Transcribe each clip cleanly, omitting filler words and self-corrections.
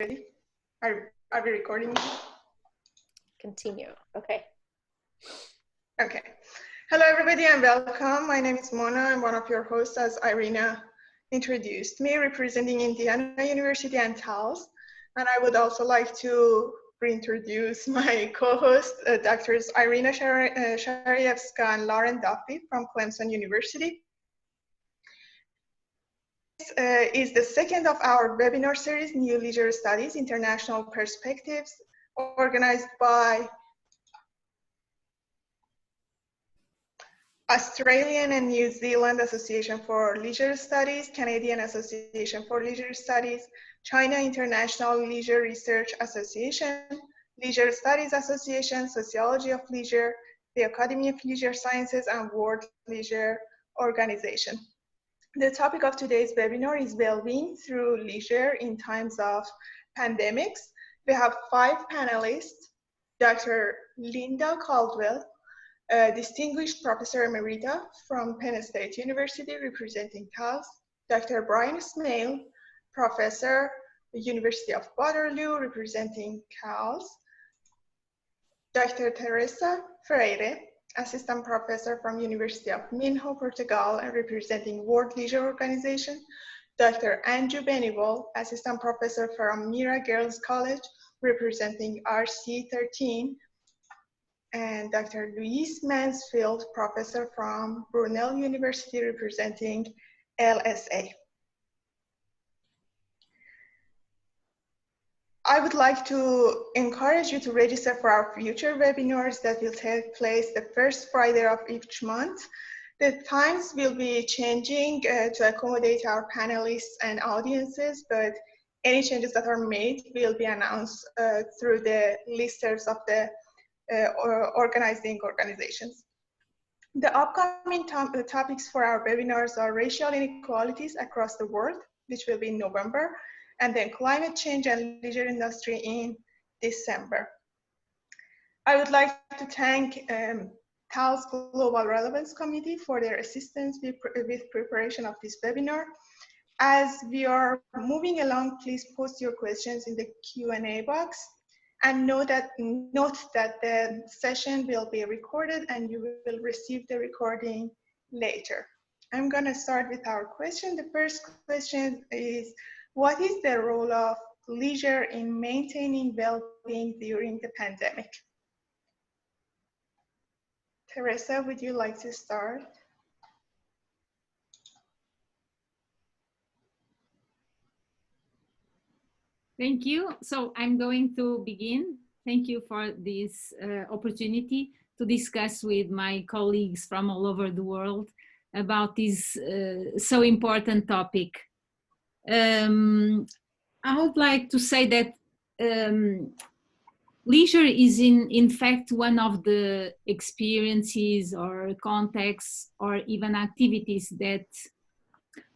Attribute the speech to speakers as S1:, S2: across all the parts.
S1: ready? Are we recording?
S2: Continue. Okay.
S1: Okay. Hello, everybody, and welcome. My name is Mona. I'm one of your hosts, as Irina introduced me, representing Indiana University and TALS. And I would also like to reintroduce my co-host, Drs. Irina Sharievska and Lauren Duffy from Clemson University. This is the second of our webinar series, New Leisure Studies, International Perspectives, organized by Australian and New Zealand Association for Leisure Studies, Canadian Association for Leisure Studies, China International Leisure Research Association, Leisure Studies Association, Sociology of Leisure, the Academy of Leisure Sciences, and World Leisure Organization. The topic of today's webinar is well-being through leisure in times of pandemics. We have 5 panelists: Dr. Linda Caldwell, Distinguished Professor Emerita from Penn State University representing TALS, Dr. Brian Smale, Professor, University of Waterloo representing CALS, Dr. Teresa Freire, Assistant Professor from University of Minho, Portugal, and representing World Leisure Organization, Dr. Andrew Benevol, Assistant Professor from Mira Girls College, representing RC13, and Dr. Louise Mansfield, Professor from Brunel University, representing LSA. I would like to encourage you to register for our future webinars that will take place the first Friday of each month. The times will be changing to accommodate our panelists and audiences, but any changes that are made will be announced through the listers of the organizing organizations. The upcoming topics for our webinars are racial inequalities across the world, which will be in November, and then climate change and leisure industry in December. I would like to thank TALS Global Relevance Committee for their assistance with preparation of this webinar. As we are moving along, please post your questions in the Q&A box, and note that the session will be recorded and you will receive the recording later. I'm gonna start with our question. The first question is, what is the role of leisure in maintaining well-being during the pandemic? Teresa, would you like to start?
S3: Thank you. So I'm going to begin. Thank you for this opportunity to discuss with my colleagues from all over the world about this so important topic. I would like to say that leisure is in fact one of the experiences or contexts or even activities that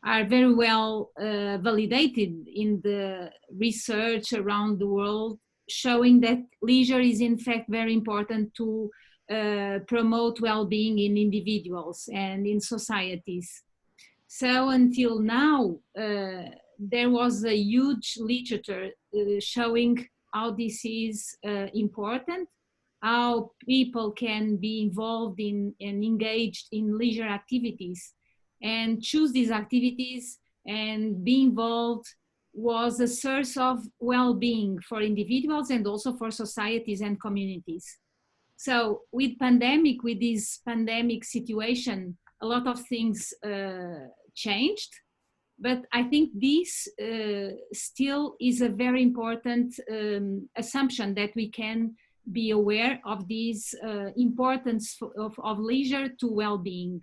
S3: are very well validated in the research around the world, showing that leisure is in fact very important to promote well-being in individuals and in societies. So until now, there was a huge literature showing how this is important, how people can be involved in and engaged in leisure activities and choose these activities and be involved was a source of well-being for individuals and also for societies and communities. So with this pandemic situation, a lot of things changed, but I think this still is a very important assumption that we can be aware of this importance of leisure to well-being.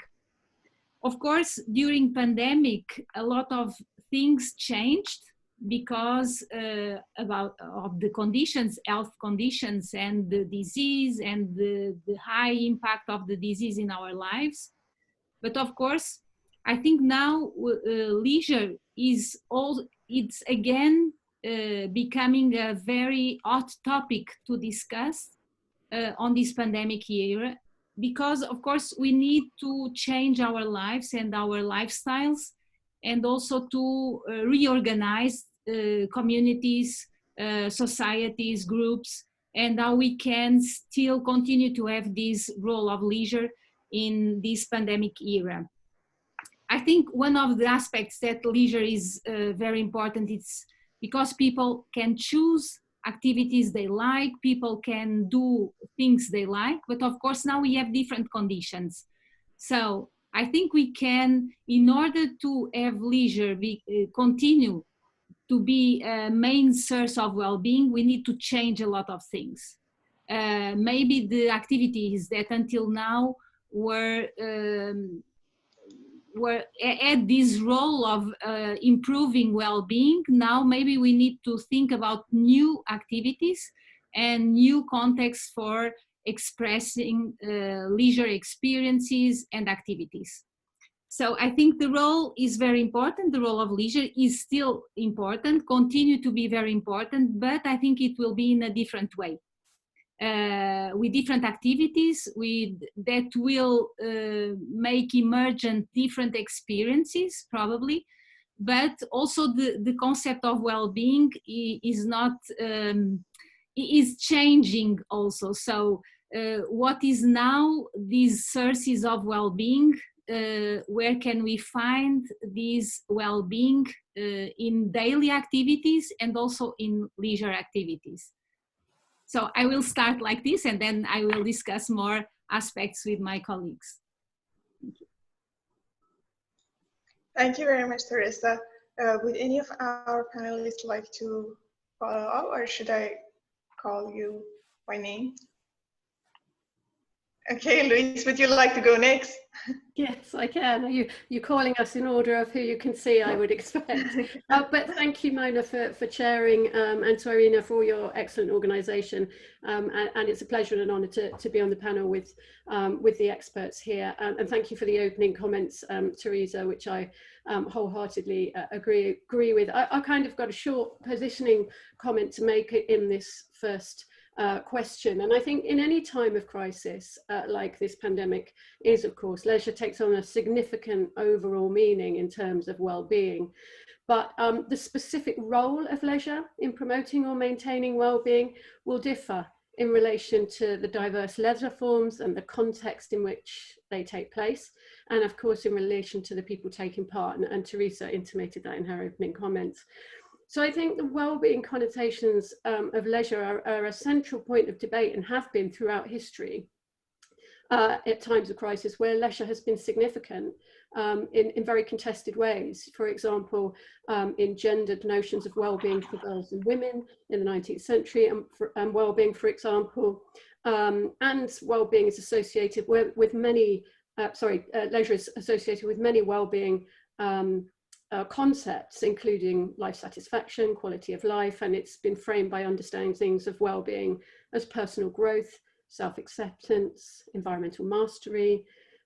S3: Of course, during pandemic, a lot of things changed because of the conditions, health conditions, and the disease and the high impact of the disease in our lives. But of course, I think now leisure it's again becoming a very hot topic to discuss on this pandemic era, because of course we need to change our lives and our lifestyles, and also to reorganize communities societies, groups, and how we can still continue to have this role of leisure in this pandemic era. I think one of the aspects that leisure is very important, it's because people can choose activities they like, people can do things they like, but of course now we have different conditions. So I think we can, in order to have leisure, we continue to be a main source of well-being, we need to change a lot of things. Maybe the activities that until now were had this role of improving well-being, now maybe we need to think about new activities and new contexts for expressing leisure experiences and activities. So I think the role is very important. The role of leisure is still important, continue to be very important, but I think it will be in a different way. With different activities that will make emergent different experiences probably, but also the concept of well-being is not, is changing also. So what is now these sources of well-being, where can we find this well-being in daily activities and also in leisure activities? So I will start like this, and then I will discuss more aspects with my colleagues. Thank you.
S1: Thank you very much, Teresa. Would any of our panelists like to follow up, or should I call you by name? Okay, Louise, would you like to go next?
S4: Yes, I can. You're calling us in order of who you can see, I would expect. But thank you, Mona, for chairing, and to Irina for your excellent organisation. And it's a pleasure and an honour to be on the panel with the experts here. And thank you for the opening comments, Teresa, which I wholeheartedly agree with. I kind of got a short positioning comment to make in this first question. And I think in any time of crisis like this pandemic is, of course, leisure takes on a significant overall meaning in terms of well-being. But the specific role of leisure in promoting or maintaining well-being will differ in relation to the diverse leisure forms and the context in which they take place. And of course, in relation to the people taking part. And Teresa intimated that in her opening comments. So I think the well-being connotations of leisure are a central point of debate and have been throughout history at times of crisis where leisure has been significant in very contested ways. For example, in gendered notions of well-being for girls and women in the 19th century, and well-being, for example, and well-being is associated with many, leisure is associated with many well-being concepts, including life satisfaction, quality of life, and it's been framed by understanding things of well-being as personal growth, self-acceptance, environmental mastery,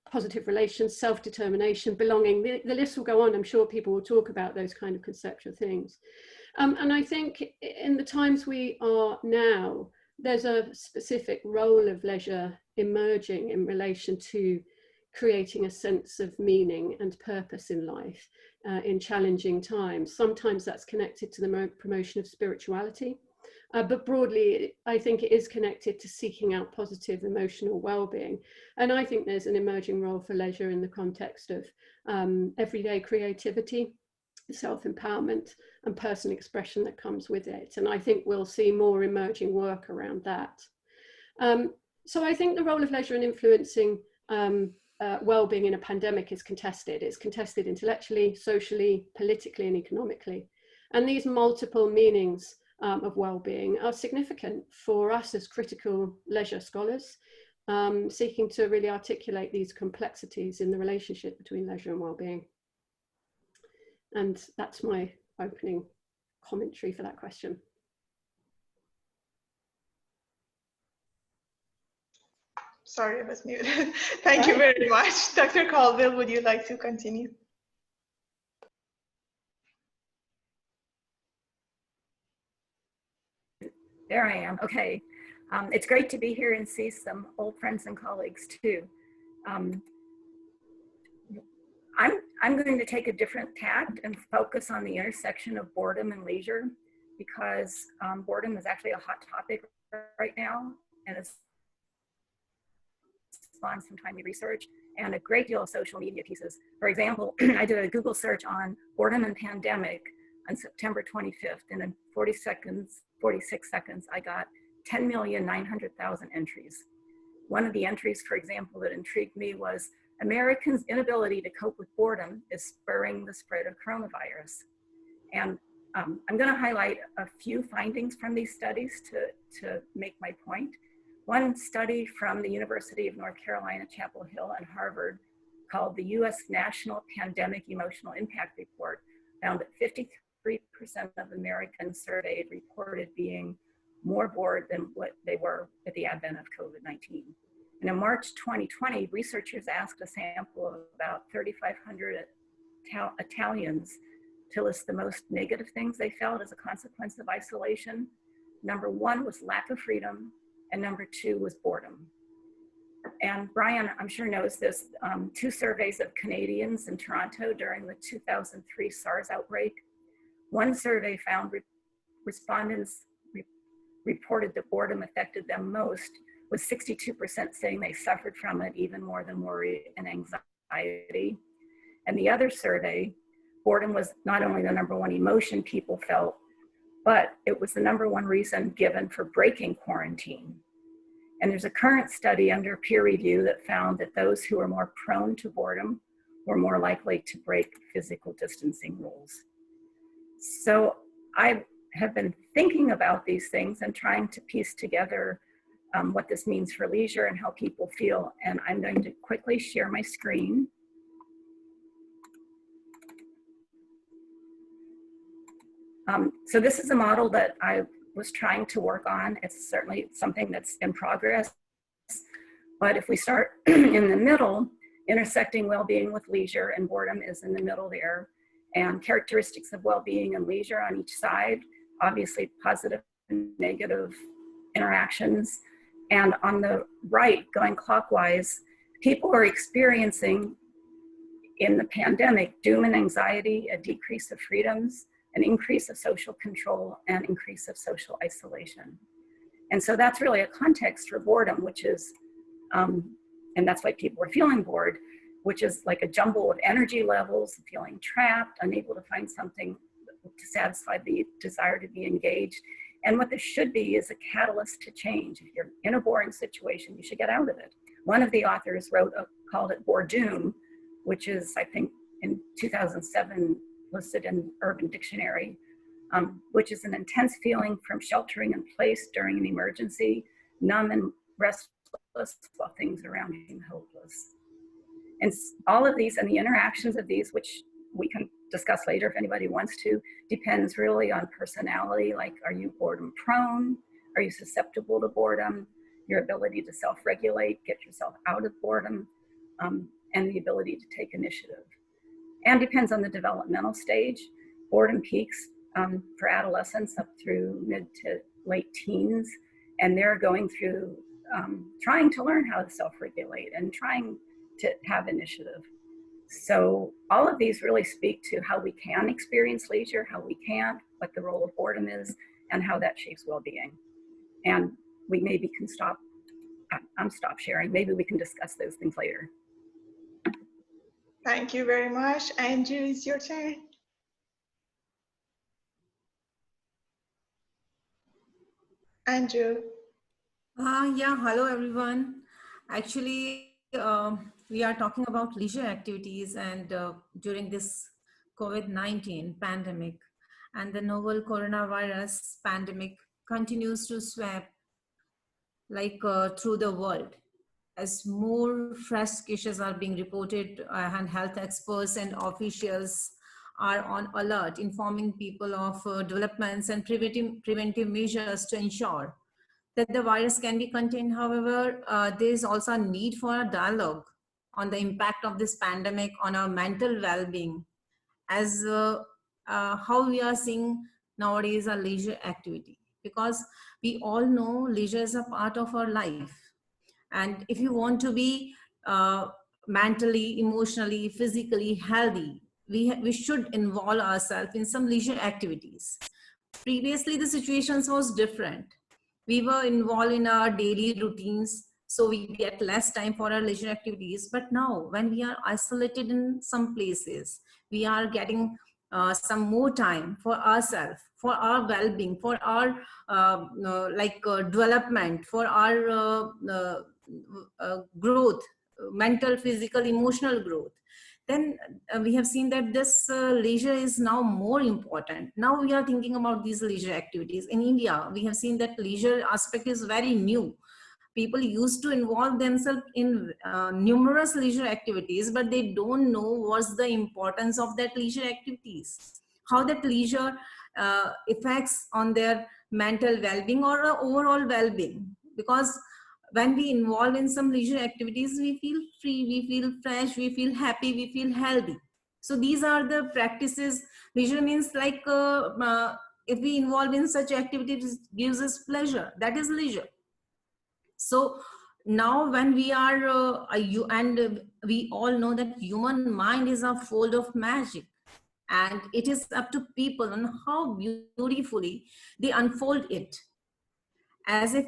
S4: positive relations, self-determination, belonging. The list will go on. I'm sure people will talk about those kind of conceptual things. And I think in the times we are now, there's a specific role of leisure emerging in relation to creating a sense of meaning and purpose in life in challenging times. Sometimes that's connected to the promotion of spirituality, but broadly, I think it is connected to seeking out positive emotional well-being. And I think there's an emerging role for leisure in the context of everyday creativity, self-empowerment, and personal expression that comes with it. And I think we'll see more emerging work around that. So I think the role of leisure in influencing well-being in a pandemic is contested. It's contested intellectually, socially, politically, and economically. And these multiple meanings of well-being are significant for us as critical leisure scholars, seeking to really articulate these complexities in the relationship between leisure and well-being. And that's my opening commentary for that question.
S1: Sorry, I was muted. Thank you very much. Dr. Caldwell, would you like to continue?
S5: There I am. Okay. It's great to be here and see some old friends and colleagues too. I'm going to take a different tact and focus on the intersection of boredom and leisure, because boredom is actually a hot topic right now, and it's spawned some timely research and a great deal of social media pieces. For example, I did a Google search on boredom and pandemic on September 25th, and in 46 seconds, I got 10,900,000 entries. One of the entries, for example, that intrigued me was Americans' inability to cope with boredom is spurring the spread of coronavirus. And I'm going to highlight a few findings from these studies to make my point. One study from the University of North Carolina, Chapel Hill, and Harvard, called the U.S. National Pandemic Emotional Impact Report, found that 53% of Americans surveyed reported being more bored than what they were at the advent of COVID-19. And in March 2020, researchers asked a sample of about 3,500 Italians to list the most negative things they felt as a consequence of isolation. Number one was lack of freedom, and number two was boredom. And Brian, I'm sure knows this, 2 surveys of Canadians in Toronto during the 2003 SARS outbreak. One survey found respondents reported that boredom affected them most, with 62% saying they suffered from it even more than worry and anxiety. And the other survey, boredom was not only the #1 emotion people felt, but it was the #1 reason given for breaking quarantine. And there's a current study under peer review that found that those who are more prone to boredom were more likely to break physical distancing rules. So I have been thinking about these things and trying to piece together what this means for leisure and how people feel. And I'm going to quickly share my screen. So this is a model that I was trying to work on. It's certainly something that's in progress. But if we start in the middle, intersecting well-being with leisure, and boredom is in the middle there, and characteristics of well-being and leisure on each side, obviously positive and negative interactions. And on the right, going clockwise, people are experiencing in the pandemic doom and anxiety, a decrease of freedoms, an increase of social control, and increase of social isolation. And so that's really a context for boredom, which is, and that's why people are feeling bored, which is like a jumble of energy levels, feeling trapped, unable to find something to satisfy the desire to be engaged. And what this should be is a catalyst to change. If you're in a boring situation, you should get out of it. One of the authors called it boredoom, which is, I think, in 2007, listed in Urban Dictionary, which is an intense feeling from sheltering in place during an emergency, numb and restless while things around you seem hopeless. And all of these and the interactions of these, which we can discuss later if anybody wants to, depends really on personality. Like, are you boredom prone? Are you susceptible to boredom? Your ability to self-regulate, get yourself out of boredom, and the ability to take initiative. And depends on the developmental stage. Boredom peaks for adolescents up through mid to late teens, and they're going through trying to learn how to self-regulate and trying to have initiative. So all of these really speak to how we can experience leisure, how we can't, what the role of boredom is, and how that shapes well-being. And we maybe can stop sharing. Maybe we can discuss those things later.
S1: Thank you very much. Andrew, it's your turn. Andrew.
S6: Yeah, hello everyone. Actually, we are talking about leisure activities, and during this COVID-19 pandemic and the novel coronavirus pandemic continues to sweep through the world, as more fresh cases are being reported, and health experts and officials are on alert, informing people of developments and preventive measures to ensure that the virus can be contained. However, there is also a need for a dialogue on the impact of this pandemic on our mental well-being, as how we are seeing nowadays a leisure activity, because we all know leisure is a part of our life. And if you want to be mentally, emotionally, physically healthy, we should involve ourselves in some leisure activities. Previously, the situations was different. We were involved in our daily routines, so we get less time for our leisure activities. But now, when we are isolated in some places, we are getting some more time for ourselves, for our well-being, for our development, for our growth, mental, physical, emotional growth. Then we have seen that this leisure is now more important. Now we are thinking about these leisure activities. In India, we have seen that leisure aspect is very new. People used to involve themselves in numerous leisure activities, but they don't know what's the importance of that leisure activities, how that leisure affects on their mental well-being or overall well-being. Because when we involve in some leisure activities, we feel free, we feel fresh, we feel happy, we feel healthy. So these are the practices. Leisure means like if we involve in such activities, it gives us pleasure. That is leisure. So now when we are, we all know that human mind is a fold of magic. And it is up to people on how beautifully they unfold it. As if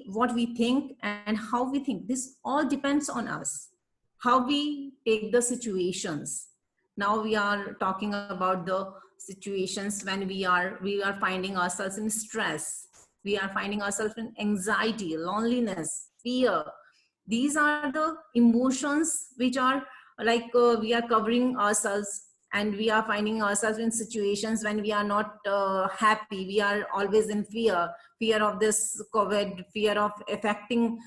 S6: what we think and how we think, this all depends on us, how we take the situations. Now we are talking about the situations when we are finding ourselves in stress, we are finding ourselves in anxiety, loneliness, fear. These are the emotions which are like we are covering ourselves, and we are finding ourselves in situations when we are not happy. We are always in fear of this COVID, fear of affecting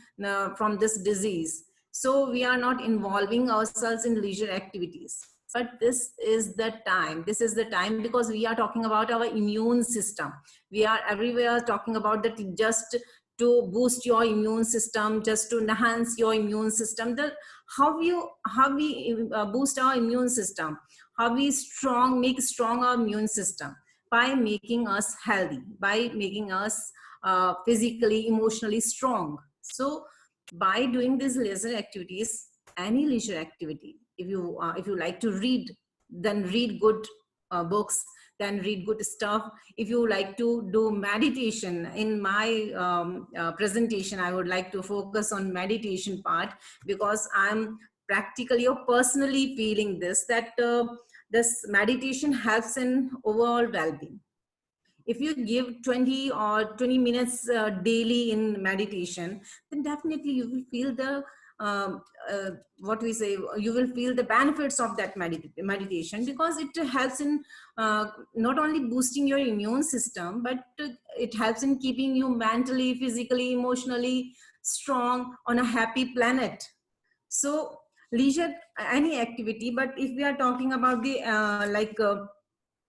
S6: from this disease. So we are not involving ourselves in leisure activities. But this is the time because we are talking about our immune system. We are everywhere talking about that, just to boost your immune system, just to enhance your immune system. How we boost our immune system, how we make strong our immune system, by making us healthy, by making us physically, emotionally strong. So by doing these leisure activities, any leisure activity, if you like to read, then read good books, then read good stuff. If you like to do meditation, in my presentation I would like to focus on meditation part, because I'm practically or personally feeling this, that this meditation helps in overall well-being. If you give 20 minutes daily in meditation, then definitely you will feel the you will feel the benefits of that meditation, because it helps in not only boosting your immune system, but it helps in keeping you mentally, physically, emotionally strong on a happy planet. So leisure, any activity, but if we are talking about the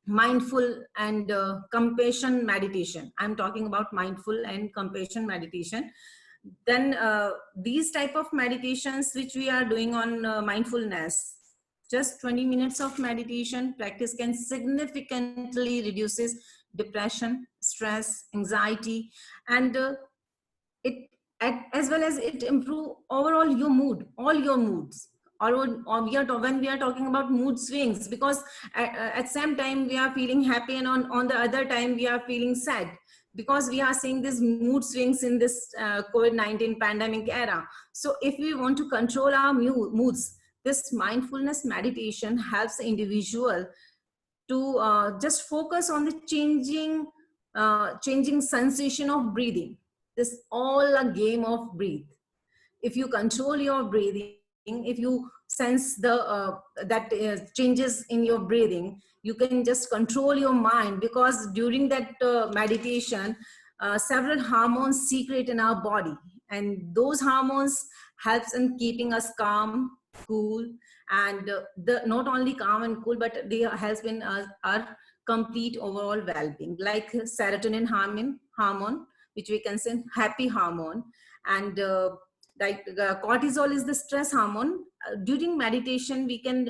S6: mindful and compassion meditation, I'm talking about mindful and compassion meditation, then these type of meditations which we are doing on mindfulness, just 20 minutes of meditation practice can significantly reduces depression, stress, anxiety, and as well as it improve overall your mood, all your moods. Or when we are talking about mood swings, because at same time we are feeling happy, and on the other time we are feeling sad, because we are seeing these mood swings in this COVID-19 pandemic era. So if we want to control our moods, this mindfulness meditation helps the individual to just focus on the changing sensation of breathing. This all a game of breathe. If you control your breathing, if you sense that changes in your breathing, you can just control your mind, because during that meditation several hormones secrete in our body, and those hormones helps in keeping us calm, cool, and not only calm and cool, but they help in our complete overall well-being, like serotonin hormone, which we can say happy hormone, and cortisol is the stress hormone. During meditation, we can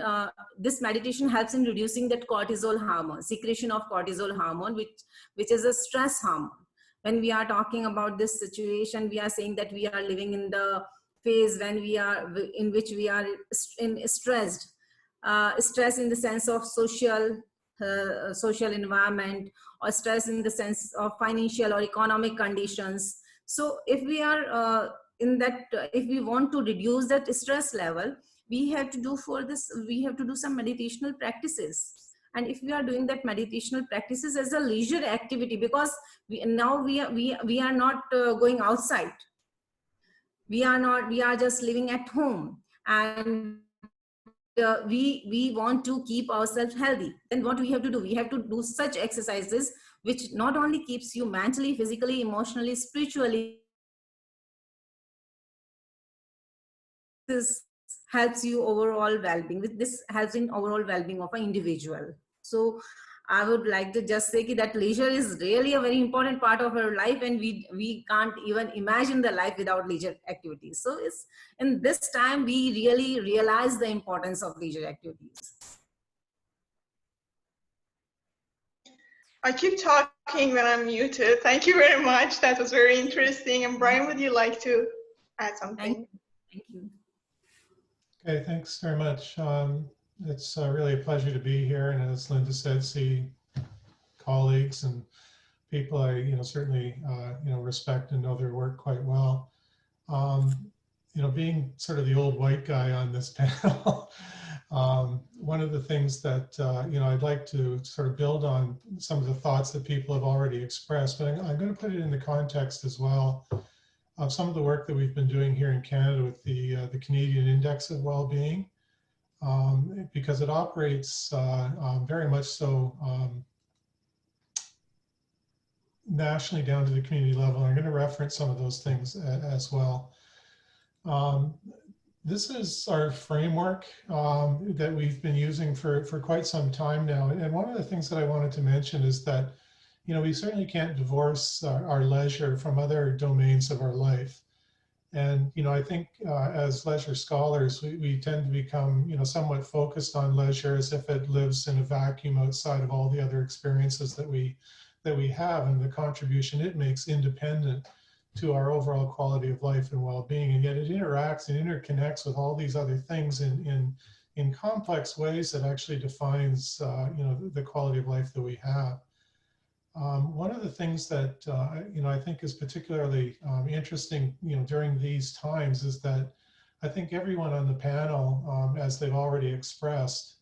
S6: this meditation helps in reducing that cortisol hormone, secretion of cortisol hormone, which is a stress hormone. When we are talking about this situation, we are saying that we are living in the phase in which we are stressed. Stress in the sense of social, social environment, or stress in the sense of financial or economic conditions. So if we are if we want to reduce that stress level, we have to do some meditational practices. And if we are doing that meditational practices as a leisure activity, because we are not going outside, we are just living at home, and we want to keep ourselves healthy, then what we have to do? We have to do such exercises which not only keeps you mentally, physically, emotionally, spiritually. This helps you overall well-being. This helps in overall well-being of an individual. So I would like to just say that leisure is really a very important part of our life, and we can't even imagine the life without leisure activities. So it's in this time we really realize the importance of leisure activities.
S1: I keep talking when I'm muted. Thank you very much. That was very interesting. And Brian, would you like to add something?
S6: Thank you.
S7: Okay, thanks very much. It's really a pleasure to be here, and as Linda said, see colleagues and people I certainly respect and know their work quite well. Being sort of the old white guy on this panel, one of the things that I'd like to sort of build on some of the thoughts that people have already expressed, but I'm going to put it in the context as well of some of the work that we've been doing here in Canada with the Canadian Index of Wellbeing, because it operates very much so nationally down to the community level. I'm going to reference some of those things as well. This is our framework that we've been using for quite some time now. And one of the things that I wanted to mention is that we certainly can't divorce our leisure from other domains of our life. And, I think as leisure scholars, we tend to become, somewhat focused on leisure as if it lives in a vacuum outside of all the other experiences that we have and the contribution it makes independent to our overall quality of life and well-being. And yet it interacts and interconnects with all these other things in complex ways that actually defines, the quality of life that we have. One of the things that I think is particularly interesting during these times is that I think everyone on the panel, as they've already expressed,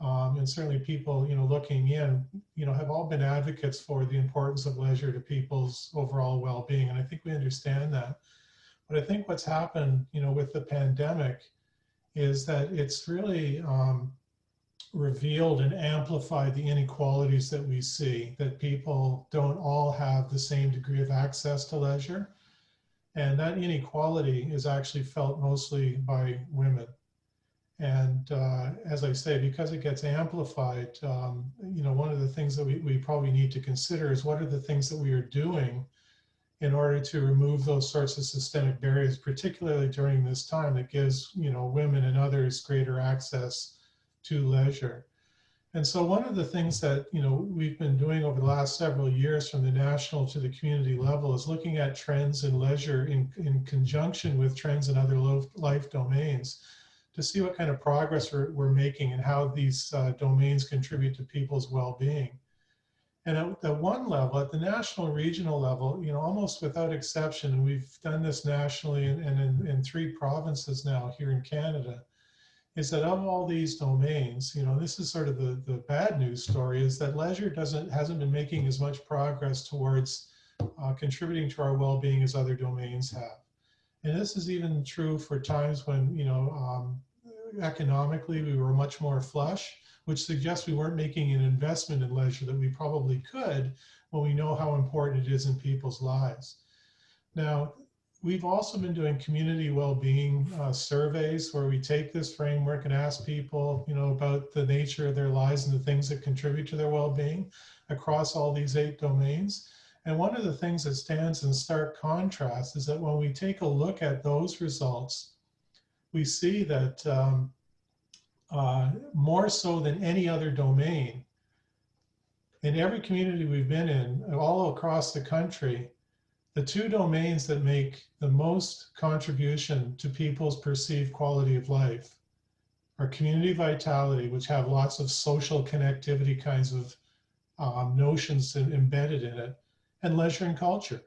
S7: and certainly people looking in, have all been advocates for the importance of leisure to people's overall well-being, and I think we understand that. But I think what's happened with the pandemic is that it's really revealed and amplified the inequalities that we see, that people don't all have the same degree of access to leisure. And that inequality is actually felt mostly by women. And as I say, because it gets amplified, one of the things that we probably need to consider is what are the things that we are doing in order to remove those sorts of systemic barriers, particularly during this time that gives women and others greater access to leisure. And so one of the things that we've been doing over the last several years from the national to the community level is looking at trends in leisure in conjunction with trends in other life domains to see what kind of progress we're making and how these domains contribute to people's well-being. And at one level, at the national regional level, almost without exception, and we've done this nationally and in 3 provinces now here in Canada, is that of all these domains, this is sort of the bad news story, is that leisure hasn't been making as much progress towards contributing to our well-being as other domains have. And this is even true for times when, economically we were much more flush, which suggests we weren't making an investment in leisure that we probably could when we know how important it is in people's lives. Now, we've also been doing community well-being surveys where we take this framework and ask people, about the nature of their lives and the things that contribute to their well-being across all these 8 domains. And one of the things that stands in stark contrast is that when we take a look at those results, we see that more so than any other domain, in every community we've been in, all across the country, the 2 domains that make the most contribution to people's perceived quality of life are community vitality, which have lots of social connectivity kinds of notions embedded in it, and leisure and culture.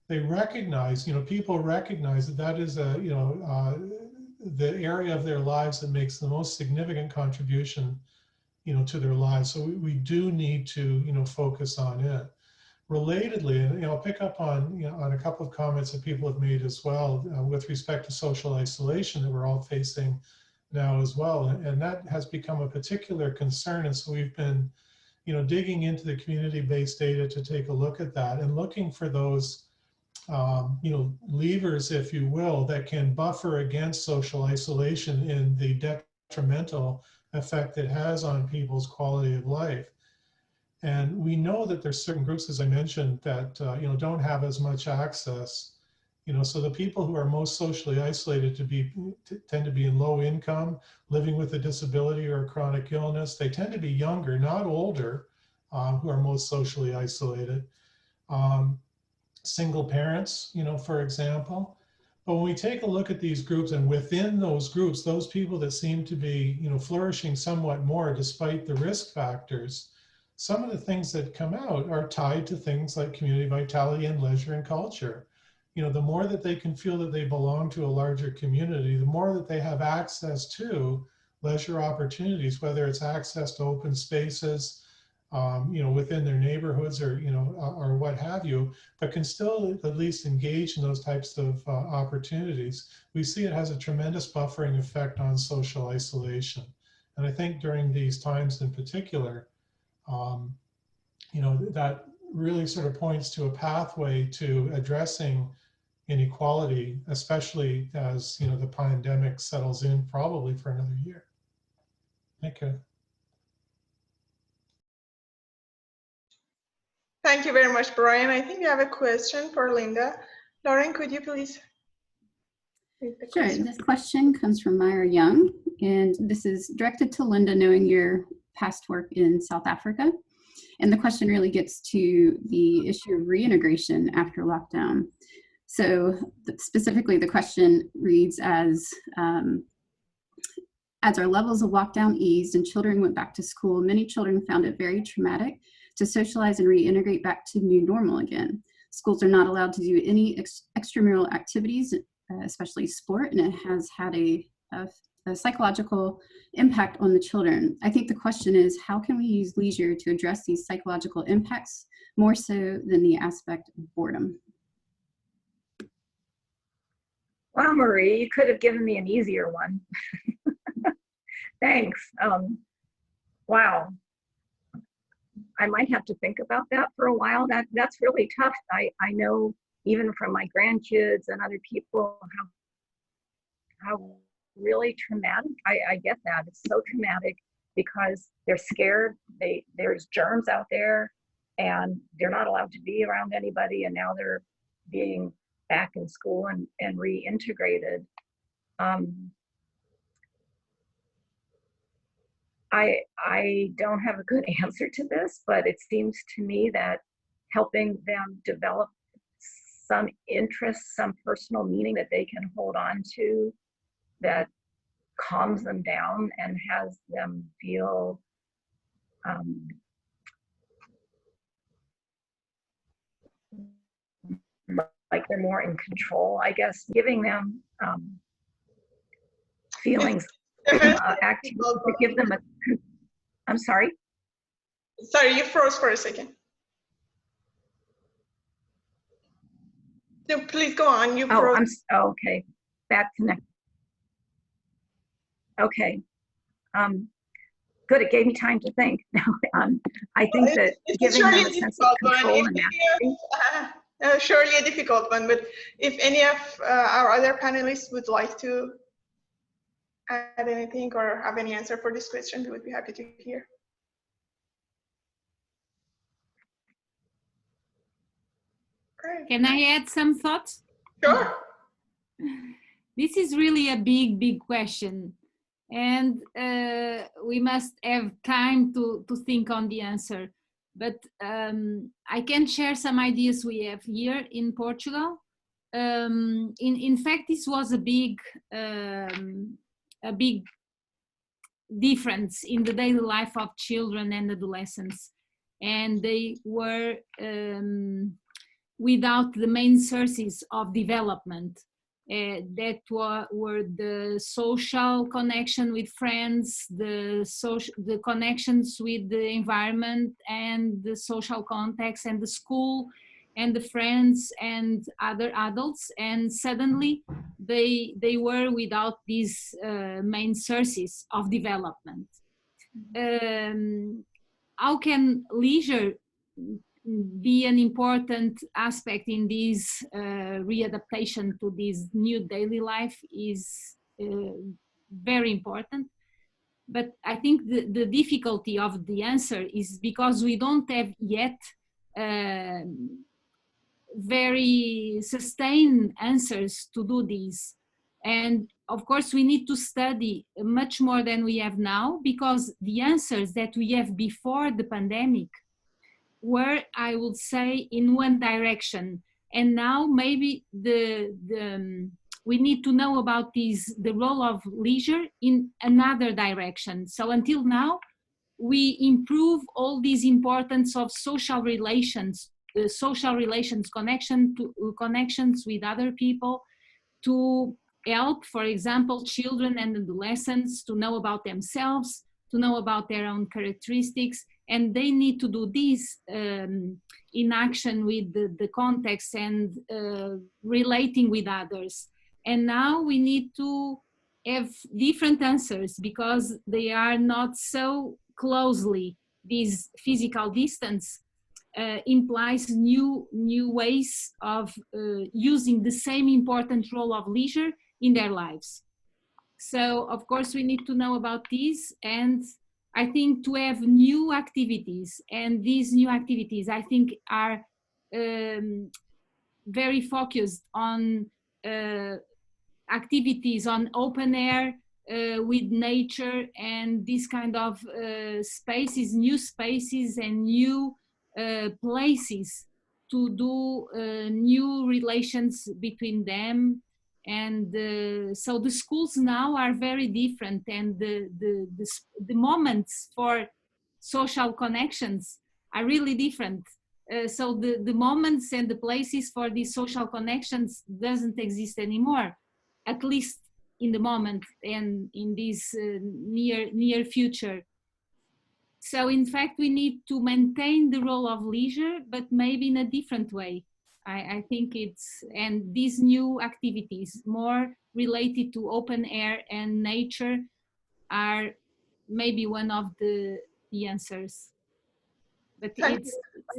S7: They recognize, people recognize that that is the area of their lives that makes the most significant contribution, to their lives. So we do need to, focus on it. Relatedly, and I'll pick up on, on a couple of comments that people have made as well with respect to social isolation that we're all facing now as well. And that has become a particular concern. And so we've been, digging into the community-based data to take a look at that and looking for those, levers, if you will, that can buffer against social isolation and the detrimental effect it has on people's quality of life. And we know that there's certain groups, as I mentioned, that don't have as much access. So the people who are most socially isolated tend to be in low income, living with a disability or a chronic illness. They tend to be younger, not older, who are most socially isolated. Single parents, for example. But when we take a look at these groups, and within those groups, those people that seem to be, flourishing somewhat more despite the risk factors, some of the things that come out are tied to things like community vitality and leisure and culture. The more that they can feel that they belong to a larger community, the more that they have access to leisure opportunities, whether it's access to open spaces, within their neighborhoods or, or what have you, but can still at least engage in those types of opportunities. We see it has a tremendous buffering effect on social isolation. And I think during these times in particular, that really sort of points to a pathway to addressing inequality, especially as, the pandemic settles in probably for another year. Thank you.
S1: Thank you very much, Brian. I think we have a question for Linda. Lauren, could you please read the
S8: Sure.
S1: question?
S8: This question comes from Myra Young, and this is directed to Linda, knowing your past work in South Africa. And the question really gets to the issue of reintegration after lockdown. So specifically, the question reads as our levels of lockdown eased and children went back to school, many children found it very traumatic to socialize and reintegrate back to new normal again. Schools are not allowed to do any extramural activities, especially sport, and it has had a psychological impact on the children. I think the question is, how can we use leisure to address these psychological impacts more so than the aspect of boredom?
S5: Wow, Marie, you could have given me an easier one. Thanks. Wow. I might have to think about that for a while. That's really tough. I know even from my grandkids and other people how really traumatic. I get that. It's so traumatic because they're scared. There's germs out there and they're not allowed to be around anybody, and now they're being back in school and reintegrated. I don't have a good answer to this, but it seems to me that helping them develop some interest, some personal meaning that they can hold on to, that calms them down and has them feel like they're more in control, I guess, giving them feelings, activities to give them I'm sorry?
S1: Sorry, you froze for a second. No, please go on. You froze.
S5: Okay. Back connect. Okay. Good. It gave me time to think. I think that giving them a sense of control and
S1: surely a difficult one, but if any of our other panelists would like to add anything or have any answer for this question, we would be happy to hear. Great.
S3: Can I add some thoughts?
S1: Sure.
S3: This is really a big question, and we must have time to think on the answer. But I can share some ideas we have here in Portugal. In fact, this was a big difference in the daily life of children and adolescents, and they were without the main sources of development that were the social connection with friends, the connections with the environment and the social context and the school and the friends and other adults, and suddenly they were without these main sources of development. How can leisure be an important aspect in this readaptation to this new daily life is very important. But I think the difficulty of the answer is because we don't have yet very sustained answers to do this. And of course, we need to study much more than we have now, because the answers that we have before the pandemic were, I would say, in one direction. And now maybe we need to know about the role of leisure in another direction. So until now, we improve all these importance of social relations, connections with other people, to help, for example, children and adolescents to know about themselves, to know about their own characteristics, and they need to do this in action with the context and relating with others. And now we need to have different answers, because they are not so closely. This physical distance implies new ways of using the same important role of leisure in their lives. So of course we need to know about this, and I think to have new activities, and these new activities I think are very focused on activities on open air with nature, and these kind of spaces, new spaces and new places to do new relations between them. And so the schools now are very different, and the moments for social connections are really different. So the moments and the places for these social connections doesn't exist anymore, at least in the moment and in this near future. So in fact, we need to maintain the role of leisure, but maybe in a different way. I think and these new activities more related to open air and nature are maybe one of the answers, but it's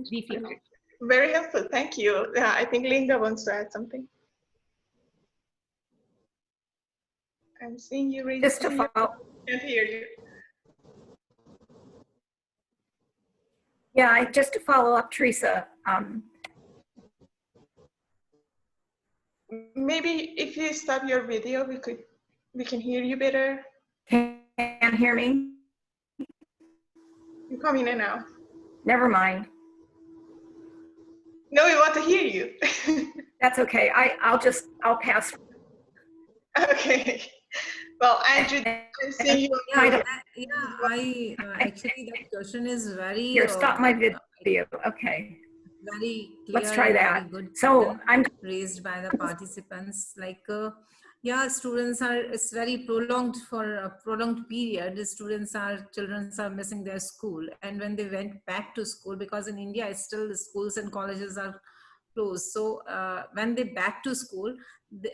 S3: difficult.
S1: Very helpful, thank you. Yeah, I think Linda wants to add something. I'm seeing you raise.
S5: Just to follow.
S1: Can't hear you.
S5: Yeah, just to follow up, Teresa.
S1: Maybe if you stop your video, we can hear you better.
S5: Can't hear me?
S1: You're coming in now.
S5: Never mind.
S1: No, we want to hear you.
S5: That's okay. I'll pass.
S1: Okay. Well, Andrew, I'm seeing you.
S6: I actually that question is very.
S5: Here, stop my video. Okay.
S6: Very clear.
S5: Let's try that.
S6: Good
S5: So I'm
S6: raised by the participants. Like, yeah, students are. It's very prolonged for a prolonged period. The children are missing their school, and when they went back to school, because in India, it's still the schools and colleges are closed. So when they back to school,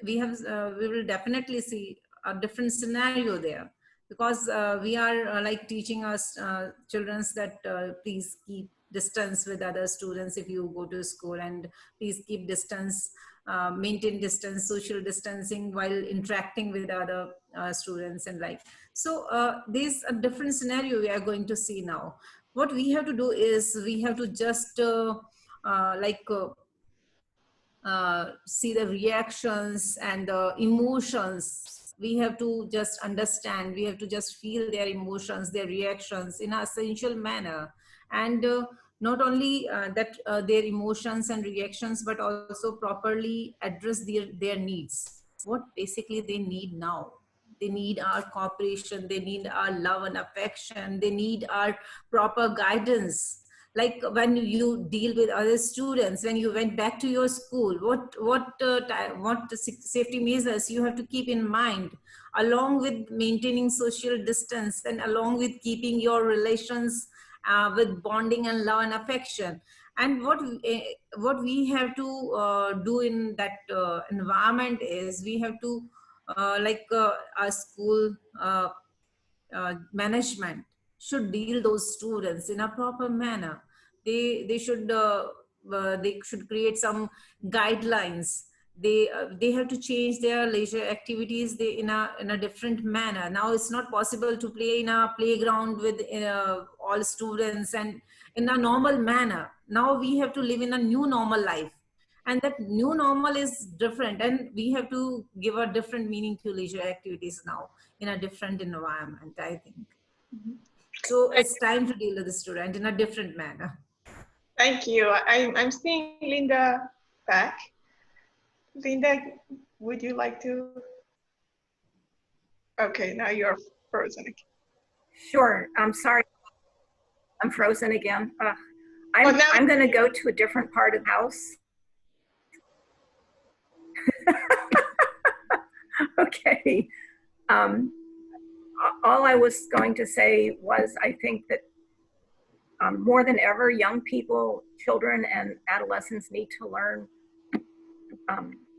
S6: we will definitely see a different scenario there, because we are like teaching us children that please keep distance with other students if you go to school, and please keep distance, maintain distance, social distancing while interacting with other students and like. So there's a different scenario we are going to see now. What we have to do is we have to just see the reactions and the emotions. We have to just understand, we have to just feel their emotions, their reactions in an essential manner. And not only their emotions and reactions, but also properly address their needs, what basically they need now. They need our cooperation. They need our love and affection. They need our proper guidance. Like when you deal with other students, when you went back to your school, what safety measures you have to keep in mind, along with maintaining social distance and along with keeping your relations with bonding and love and affection. And what we have to do in that environment is we have to our school management should deal those students in a proper manner. They should create some guidelines. They have to change their leisure activities in a different manner. Now it's not possible to play in a playground with all students and in a normal manner. Now we have to live in a new normal life, and that new normal is different, and we have to give a different meaning to leisure activities now in a different environment, I think. So it's time to deal with the student in a different manner.
S1: Thank you. I'm seeing Linda back. Linda, would you like to? Okay, now you're frozen again.
S5: Sure. I'm sorry. I'm frozen again.
S1: now-
S5: I'm going to go to a different part of the house. Okay. All I was going to say was I think that more than ever, young people, children, and adolescents need to learn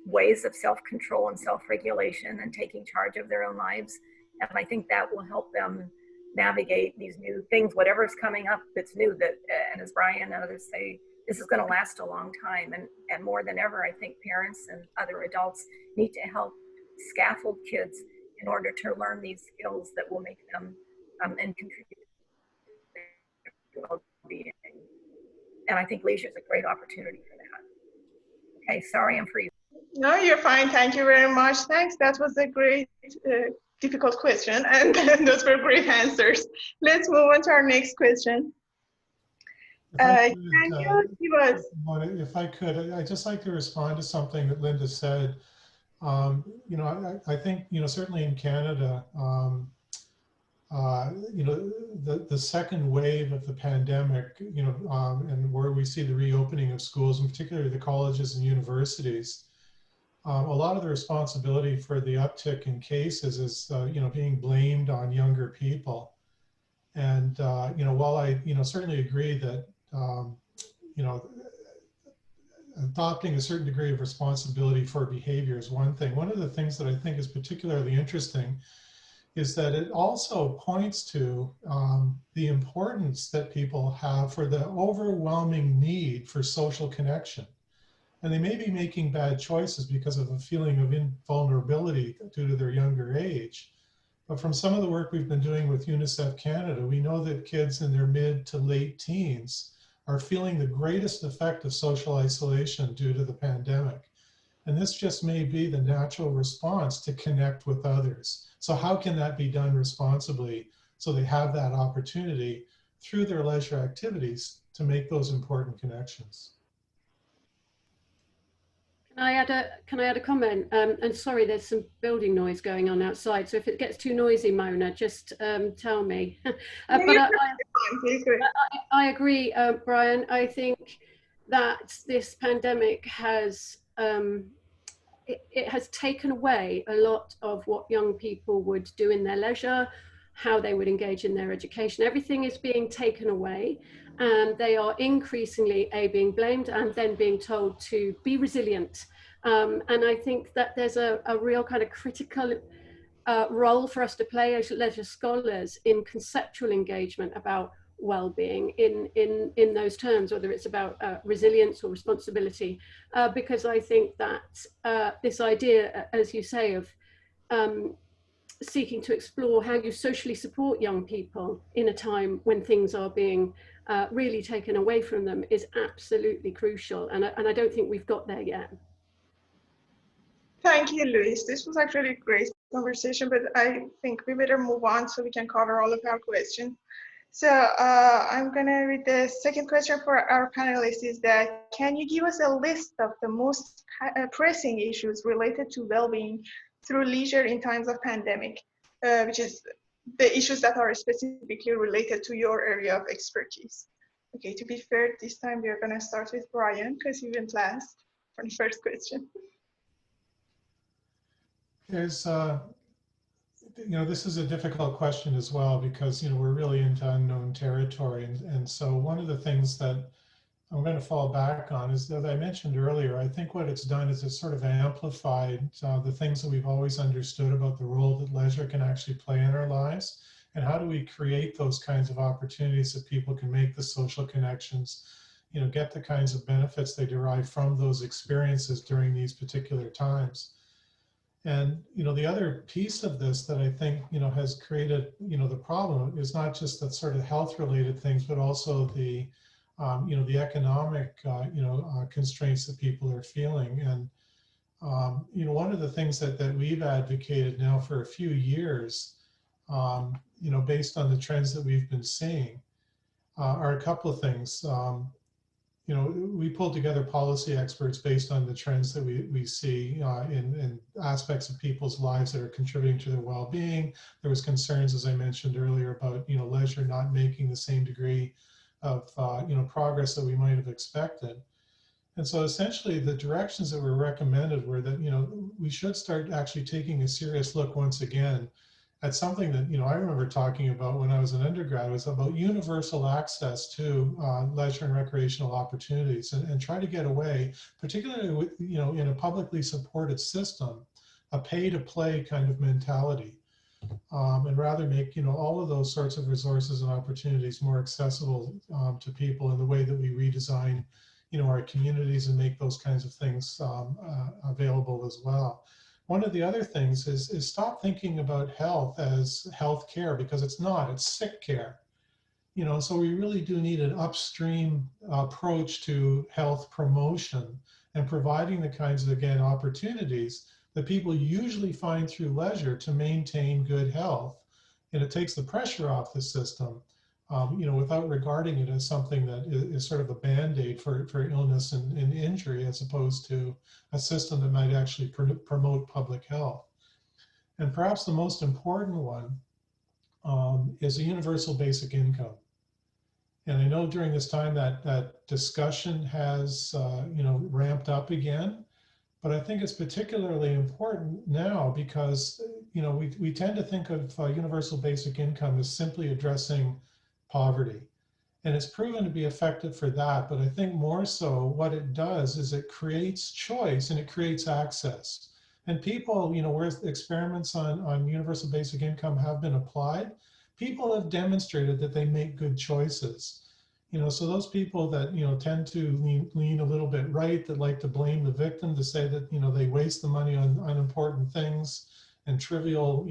S5: ways of self-control and self-regulation and taking charge of their own lives. And I think that will help them navigate these new things, whatever's coming up that's new, that, and as Brian and others say, this is going to last a long time. And more than ever, I think parents and other adults need to help scaffold kids in order to learn these skills that will make them and contribute to well-being. And I think leisure is a great opportunity for that. Okay, sorry I'm freezing.
S1: No, you're fine. Thank you very much. Thanks. That was a great, difficult question, and those were great answers. Let's move on to our next question. Can you give us?
S7: If I could, I'd just like to respond to something that Linda said. You know, I think, you know, certainly in Canada, you know, the second wave of the pandemic, you know, and where we see the reopening of schools, and particularly the colleges and universities, a lot of the responsibility for the uptick in cases is, you know, being blamed on younger people. And, you know, while I, you know, certainly agree that, you know, adopting a certain degree of responsibility for behavior is one thing. One of the things that I think is particularly interesting is that it also points to the importance that people have for the overwhelming need for social connection. And they may be making bad choices because of a feeling of invulnerability due to their younger age. But from some of the work we've been doing with UNICEF Canada, we know that kids in their mid to late teens are feeling the greatest effect of social isolation due to the pandemic. And this just may be the natural response to connect with others. So how can that be done responsibly so they have that opportunity through their leisure activities to make those important connections?
S4: Can I add a comment? And sorry, there's some building noise going on outside. So if it gets too noisy, Mona, just tell me. But I agree, Brian. I think that this pandemic has it has taken away a lot of what young people would do in their leisure, how they would engage in their education. Everything is being taken away, and they are increasingly being blamed and then being told to be resilient. And I think that there's a real kind of critical role for us to play as leisure scholars in conceptual engagement about well-being in those terms, whether it's about resilience or responsibility, because I think that this idea, as you say, of seeking to explore how you socially support young people in a time when things are being really taken away from them is absolutely crucial, and I don't think we've got there yet.
S1: Thank you, Luis. This was actually a great conversation, but I think we better move on so we can cover all of our questions. So I'm gonna read the second question for our panelists is that, can you give us a list of the most pressing issues related to well-being through leisure in times of pandemic, which is the issues that are specifically related to your area of expertise. Okay, to be fair, this time we are going to start with Brian because he went last for the first question.
S7: There's, this is a difficult question as well because, we're really into unknown territory. And so one of the things that I'm going to fall back on is that I mentioned earlier, I think what it's done is it's sort of amplified the things that we've always understood about the role that leisure can actually play in our lives. And how do we create those kinds of opportunities that people can make the social connections, get the kinds of benefits they derive from those experiences during these particular times. And, the other piece of this that I think, has created, the problem is not just that sort of health related things, but also the economic, constraints that people are feeling. And, one of the things that we've advocated now for a few years, based on the trends that we've been seeing, are a couple of things. We pulled together policy experts based on the trends that we see in aspects of people's lives that are contributing to their well-being. There was concerns, as I mentioned earlier, about leisure not making the same degree of progress that we might have expected. And so essentially the directions that were recommended were that we should start actually taking a serious look once again at something that I remember talking about when I was an undergrad. Was about universal access to leisure and recreational opportunities, and try to get away, particularly with in a publicly supported system, a pay-to-play kind of mentality. And rather make all of those sorts of resources and opportunities more accessible to people in the way that we redesign our communities and make those kinds of things available as well. One of the other things is stop thinking about health as health care, because it's not, it's sick care. So we really do need an upstream approach to health promotion and providing the kinds of, again, opportunities that people usually find through leisure to maintain good health. And it takes the pressure off the system, without regarding it as something that is sort of a band-aid for illness and injury, as opposed to a system that might actually promote public health. And perhaps the most important one is a universal basic income. And I know during this time that discussion has ramped up again. But I think it's particularly important now because, we tend to think of universal basic income as simply addressing poverty. And it's proven to be effective for that. But I think more so what it does is it creates choice and it creates access. And people, where experiments on universal basic income have been applied, people have demonstrated that they make good choices. So those people that, tend to lean a little bit right, that like to blame the victim, to say that, they waste the money on unimportant things and trivial,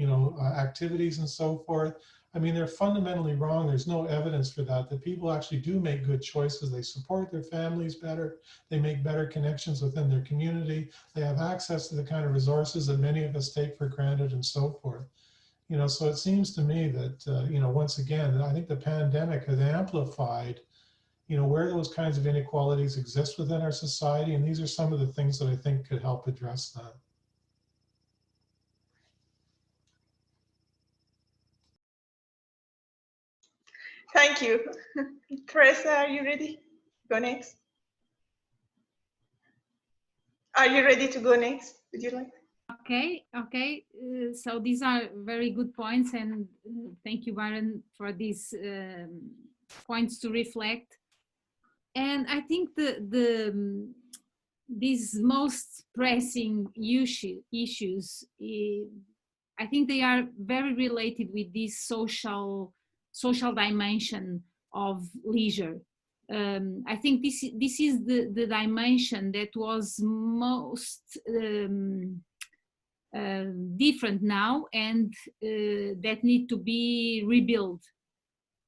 S7: activities and so forth. I mean, they're fundamentally wrong. There's no evidence for that people actually do make good choices. They support their families better. They make better connections within their community. They have access to the kind of resources that many of us take for granted and so forth. So it seems to me that, once again, I think the pandemic has amplified where those kinds of inequalities exist within our society. And these are some of the things that I think could help address that.
S1: Thank you. Teresa, are you ready? Go next. Are you ready to go next? Would you like?
S3: Okay. So these are very good points, and thank you, Byron, for these points to reflect. And I think these most pressing issues, I think they are very related with this social dimension of leisure. I think this is the dimension that was most different now, and that need to be rebuilt.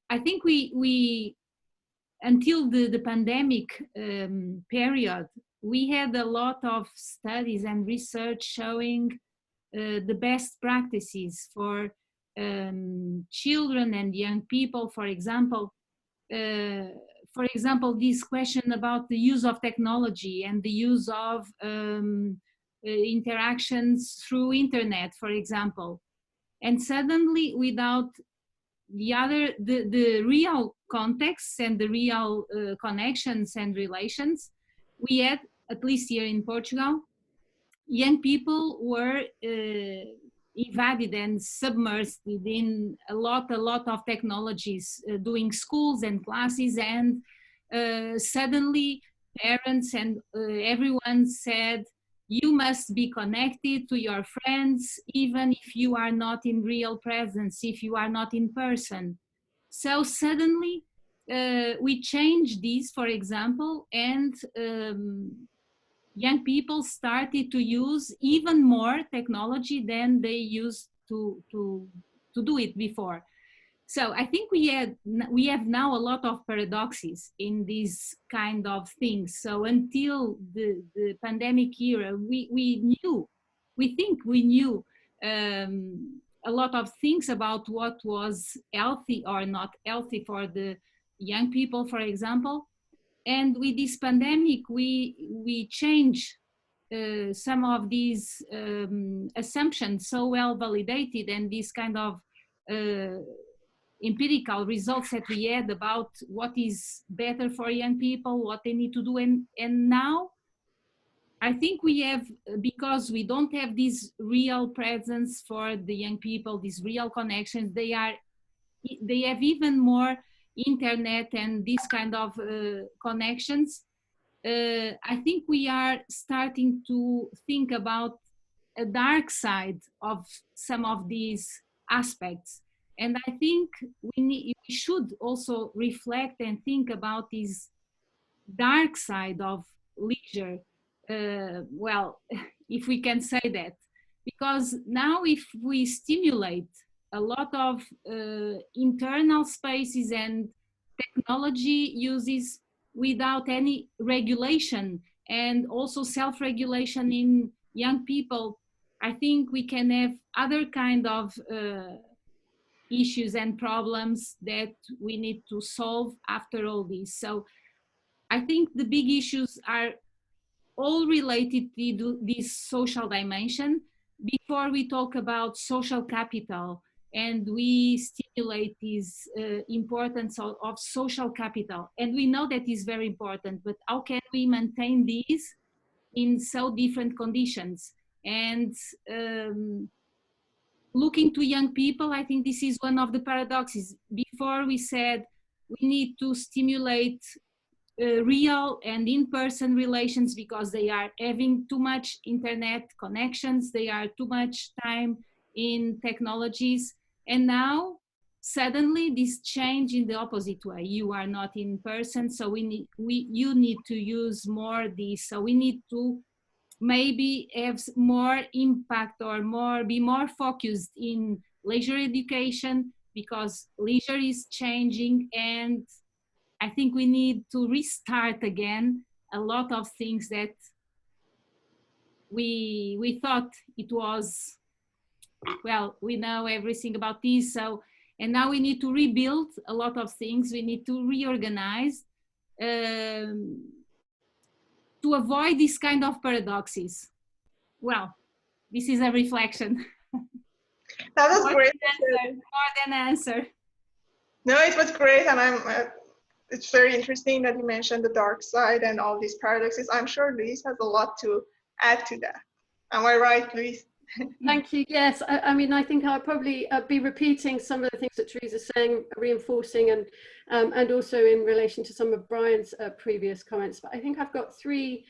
S3: I think we until the pandemic period, we had a lot of studies and research showing the best practices for children and young people. For example, this question about the use of technology and the use of interactions through internet, for example. And suddenly, without the real contexts and the real connections and relations, we had, at least here in Portugal, young people were invaded and submersed in a lot of technologies, doing schools and classes, and suddenly parents and everyone said, you must be connected to your friends, even if you are not in real presence, if you are not in person. So suddenly we changed this, for example, and young people started to use even more technology than they used to do it before. So I think we have now a lot of paradoxes in these kind of things. So until the pandemic era, we think we knew a lot of things about what was healthy or not healthy for the young people, for example. And with this pandemic, we change some of these assumptions so well validated, and this kind of empirical results that we had about what is better for young people, what they need to do. And now I think we have, because we don't have this real presence for the young people, these real connections, they have even more internet and this kind of connections. I think we are starting to think about a dark side of some of these aspects. And I think we should also reflect and think about this dark side of leisure. Well, if we can say that, because now if we stimulate a lot of internal spaces and technology uses without any regulation and also self-regulation in young people, I think we can have other kind of issues and problems that we need to solve after all this. So I think the big issues are all related to this social dimension before we talk about social capital, and we stimulate this importance of social capital. And we know that is very important, but how can we maintain these in so different conditions? And looking to young people, I think this is one of the paradoxes. Before we said we need to stimulate real and in-person relations because they are having too much internet connections, they are too much time in technologies. And now suddenly this change in the opposite way. You are not in person, so you need to use more this. So we need to maybe have more impact or be more focused in leisure education, because leisure is changing, and I think we need to restart again a lot of things that we thought it was, well, we know everything about this. So, and now we need to rebuild a lot of things. We need to reorganize to avoid this kind of paradoxes. Well, this is a reflection.
S1: That was great.
S3: More than answer.
S1: No, it was great, and it's very interesting that you mentioned the dark side and all these paradoxes. I'm sure Luis has a lot to add to that. Am I right, Luis?
S4: Thank you. Yes, I mean, I think I'll probably be repeating some of the things that Teresa's saying, reinforcing, and also in relation to some of Brian's previous comments. But I think I've got three,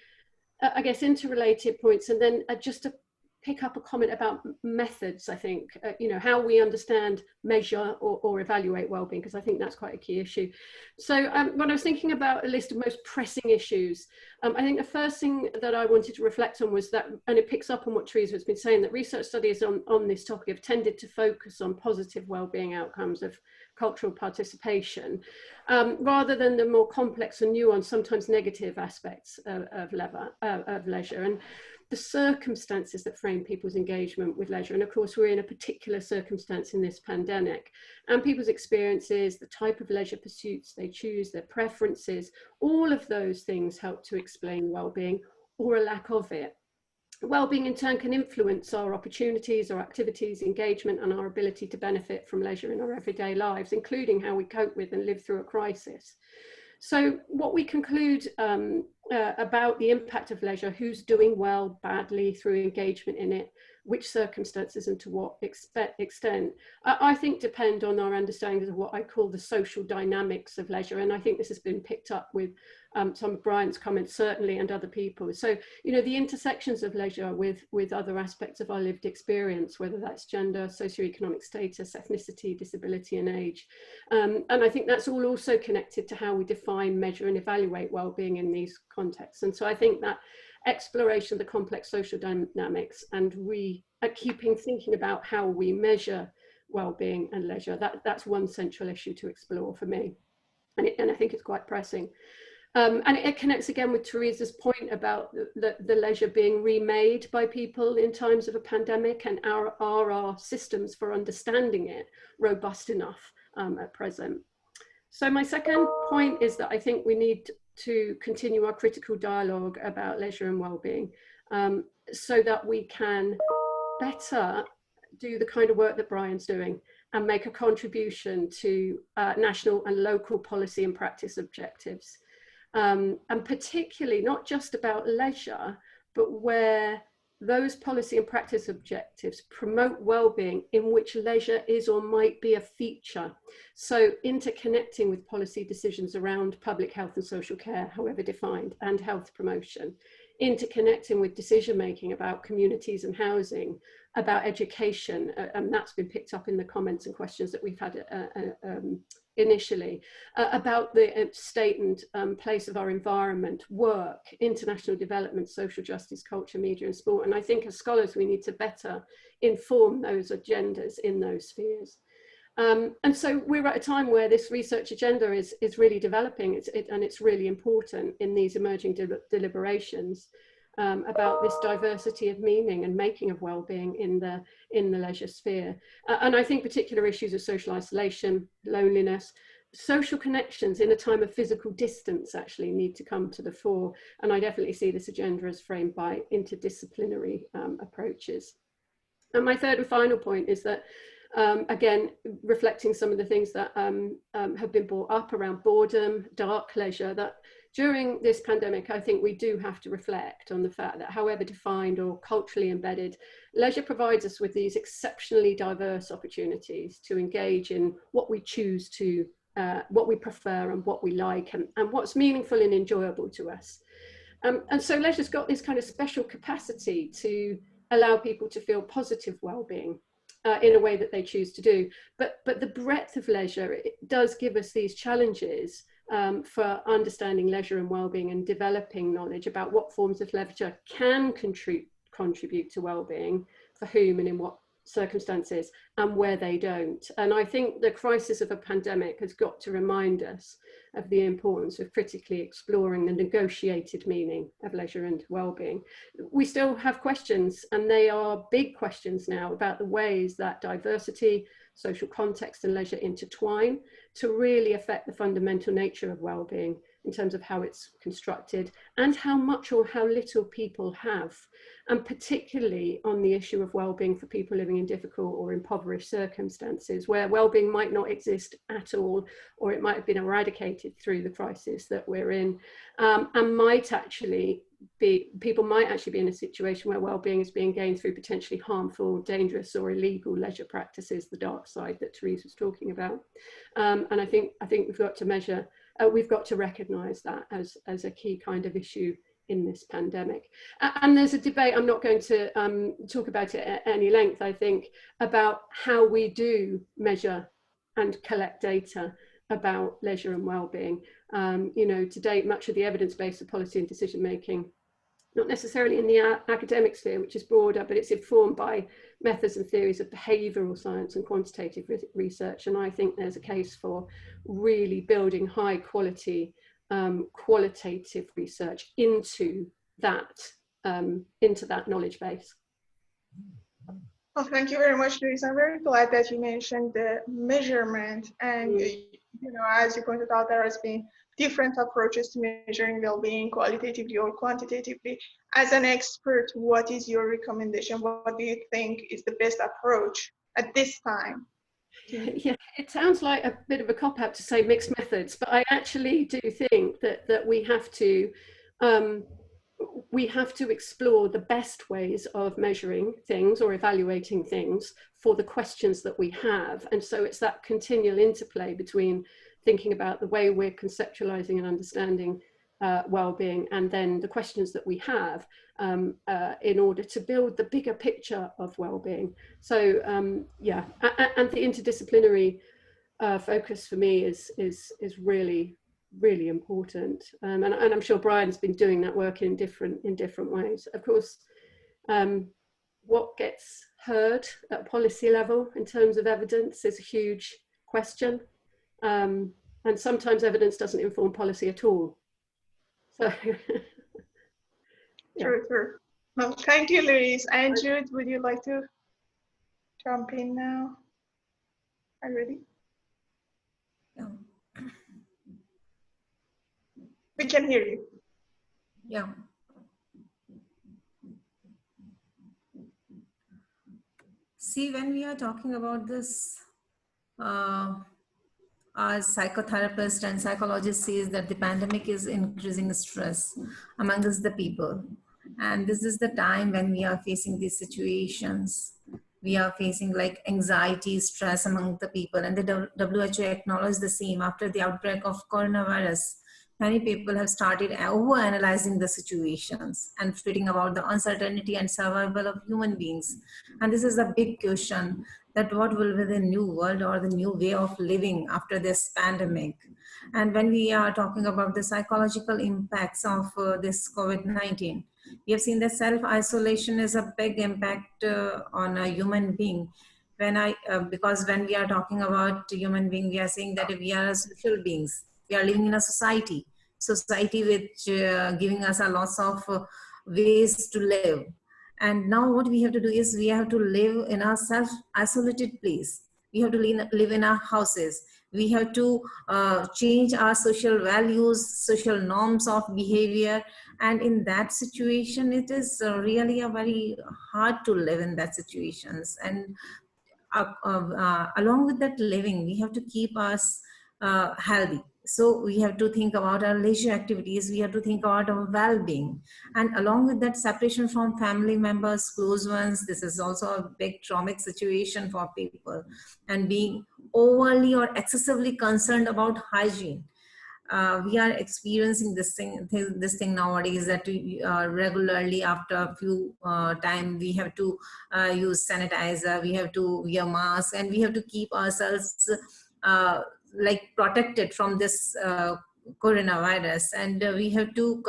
S4: I guess, interrelated points, and then just to pick up a comment about methods. I think, you know, how we understand, measure or evaluate wellbeing, because I think that's quite a key issue. So when I was thinking about a list of most pressing issues, I think the first thing that I wanted to reflect on was that, and it picks up on what Teresa has been saying, that research studies on this topic have tended to focus on positive wellbeing outcomes of cultural participation, rather than the more complex and nuanced, sometimes negative aspects of leisure. And the circumstances that frame people's engagement with leisure. And of course, we're in a particular circumstance in this pandemic, and people's experiences, the type of leisure pursuits they choose, their preferences, all of those things help to explain well-being or a lack of it. Wellbeing in turn can influence our opportunities, our activities, engagement, and our ability to benefit from leisure in our everyday lives, including how we cope with and live through a crisis. So what we conclude about the impact of leisure, who's doing well, badly through engagement in it, which circumstances and to what extent, I think depend on our understanding of what I call the social dynamics of leisure. And I think this has been picked up with some of Brian's comments, certainly, and other people. So, you know, the intersections of leisure with other aspects of our lived experience, whether that's gender, socioeconomic status, ethnicity, disability, and age. And I think that's all also connected to how we define, measure, and evaluate well-being in these contexts. And so I think that exploration of the complex social dynamics and keeping thinking about how we measure well-being and leisure, that's one central issue to explore for me. And I think it's quite pressing. And it connects again with Teresa's point about the leisure being remade by people in times of a pandemic, and are our systems for understanding it robust enough at present. So my second point is that I think we need to continue our critical dialogue about leisure and well-being, so that we can better do the kind of work that Brian's doing and make a contribution to national and local policy and practice objectives. And particularly not just about leisure, but where those policy and practice objectives promote well-being in which leisure is or might be a feature. So interconnecting with policy decisions around public health and social care, however defined, and health promotion, interconnecting with decision-making about communities and housing, about education, and that's been picked up in the comments and questions that we've had initially, about the state and place of our environment, work, international development, social justice, culture, media, and sport. And I think as scholars, we need to better inform those agendas in those spheres. And so we're at a time where this research agenda is really developing, and it's really important in these emerging deliberations about this diversity of meaning and making of well-being in the leisure sphere. And I think particular issues of social isolation, loneliness, social connections in a time of physical distance actually need to come to the fore. And I definitely see this agenda as framed by interdisciplinary approaches. And my third and final point is that, again, reflecting some of the things that have been brought up around boredom, dark leisure, that during this pandemic, I think we do have to reflect on the fact that however defined or culturally embedded, leisure provides us with these exceptionally diverse opportunities to engage in what we choose to, what we prefer and what we like, and what's meaningful and enjoyable to us. And so leisure's got this kind of special capacity to allow people to feel positive well-being in a way that they choose to do. But the breadth of leisure, it does give us these challenges for understanding leisure and well-being and developing knowledge about what forms of leisure can contribute to well-being, for whom and in what circumstances, and where they don't. And I think the crisis of a pandemic has got to remind us of the importance of critically exploring the negotiated meaning of leisure and well-being. We still have questions, and they are big questions now, about the ways that diversity, social context, and leisure intertwine to really affect the fundamental nature of well-being in terms of how it's constructed and how much or how little people have, and particularly on the issue of well-being for people living in difficult or impoverished circumstances, where well-being might not exist at all, or it might have been eradicated through the crisis that we're in, and might actually be, people might actually be in a situation where well-being is being gained through potentially harmful, dangerous, or illegal leisure practices, the dark side that Therese was talking about. And I think we've got to measure, we've got to recognise that as a key kind of issue in this pandemic. And there's a debate, I'm not going to talk about it at any length, I think, about how we do measure and collect data about leisure and well-being. You know, to date, much of the evidence base of policy and decision making, not necessarily in the academic sphere, which is broader, but it's informed by methods and theories of behavioural science and quantitative research. And I think there's a case for really building high quality qualitative research into that knowledge base.
S1: Well, thank you very much, Louise. I'm very glad that you mentioned the measurement, and you know, as you pointed out, there has been different approaches to measuring well-being, qualitatively or quantitatively. As an expert, what is your recommendation? What do you think is the best approach at this time?
S4: Yeah, it sounds like a bit of a cop-out to say mixed methods, but I actually do think that we have to explore the best ways of measuring things or evaluating things for the questions that we have. And so it's that continual interplay between thinking about the way we're conceptualizing and understanding well-being, and then the questions that we have in order to build the bigger picture of well-being. So yeah, and the interdisciplinary focus for me is really important, and I'm sure Brian's been doing that work in different ways. Of course, what gets heard at policy level in terms of evidence is a huge question, and sometimes evidence doesn't inform policy at all. So, yeah.
S1: True. Well, thank you, Louise. And Jude, would you like to jump in now? Are you ready?
S6: Yeah.
S1: We can hear you.
S6: Yeah. See, when we are talking about this, our psychotherapist and psychologist says that the pandemic is increasing stress amongst the people. And this is the time when we are facing these situations. We are facing like anxiety, stress among the people. And the WHO acknowledged the same after the outbreak of coronavirus. Many people have started over-analyzing the situations and fretting about the uncertainty and survival of human beings. And this is a big question, that what will be the new world or the new way of living after this pandemic. And when we are talking about the psychological impacts of this COVID-19, we have seen that self-isolation is a big impact on a human being. Because when we are talking about human being, we are saying that we are social beings. We are living in a society which giving us a lots of ways to live. And now what we have to do is we have to live in a self-isolated place. We have to live in our houses. We have to change our social values, social norms of behavior. And in that situation, it is really a very hard to live in that situations. And along with that living, we have to keep us healthy. So we have to think about our leisure activities. We have to think about our well-being. And along with that, separation from family members, close ones, this is also a big traumatic situation for people. And being overly or excessively concerned about hygiene. We are experiencing this thing nowadays, that we, regularly after a few time we have to use sanitizer, we have to wear masks, and we have to keep ourselves like protected from this coronavirus, and we have to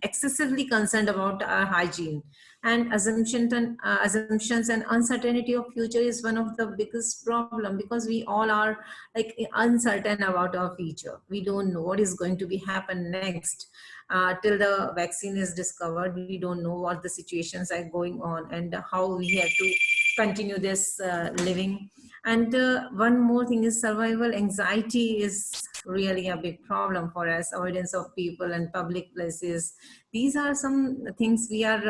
S6: excessively concerned about our hygiene. And assumptions and uncertainty of future is one of the biggest problem, because we all are like uncertain about our future. We don't know what is going to be happen next. Till the vaccine is discovered, we don't know what the situations are going on and how we have to continue this living. And one more thing is survival anxiety is really a big problem for us. Avoidance of people and public places. These are some things we are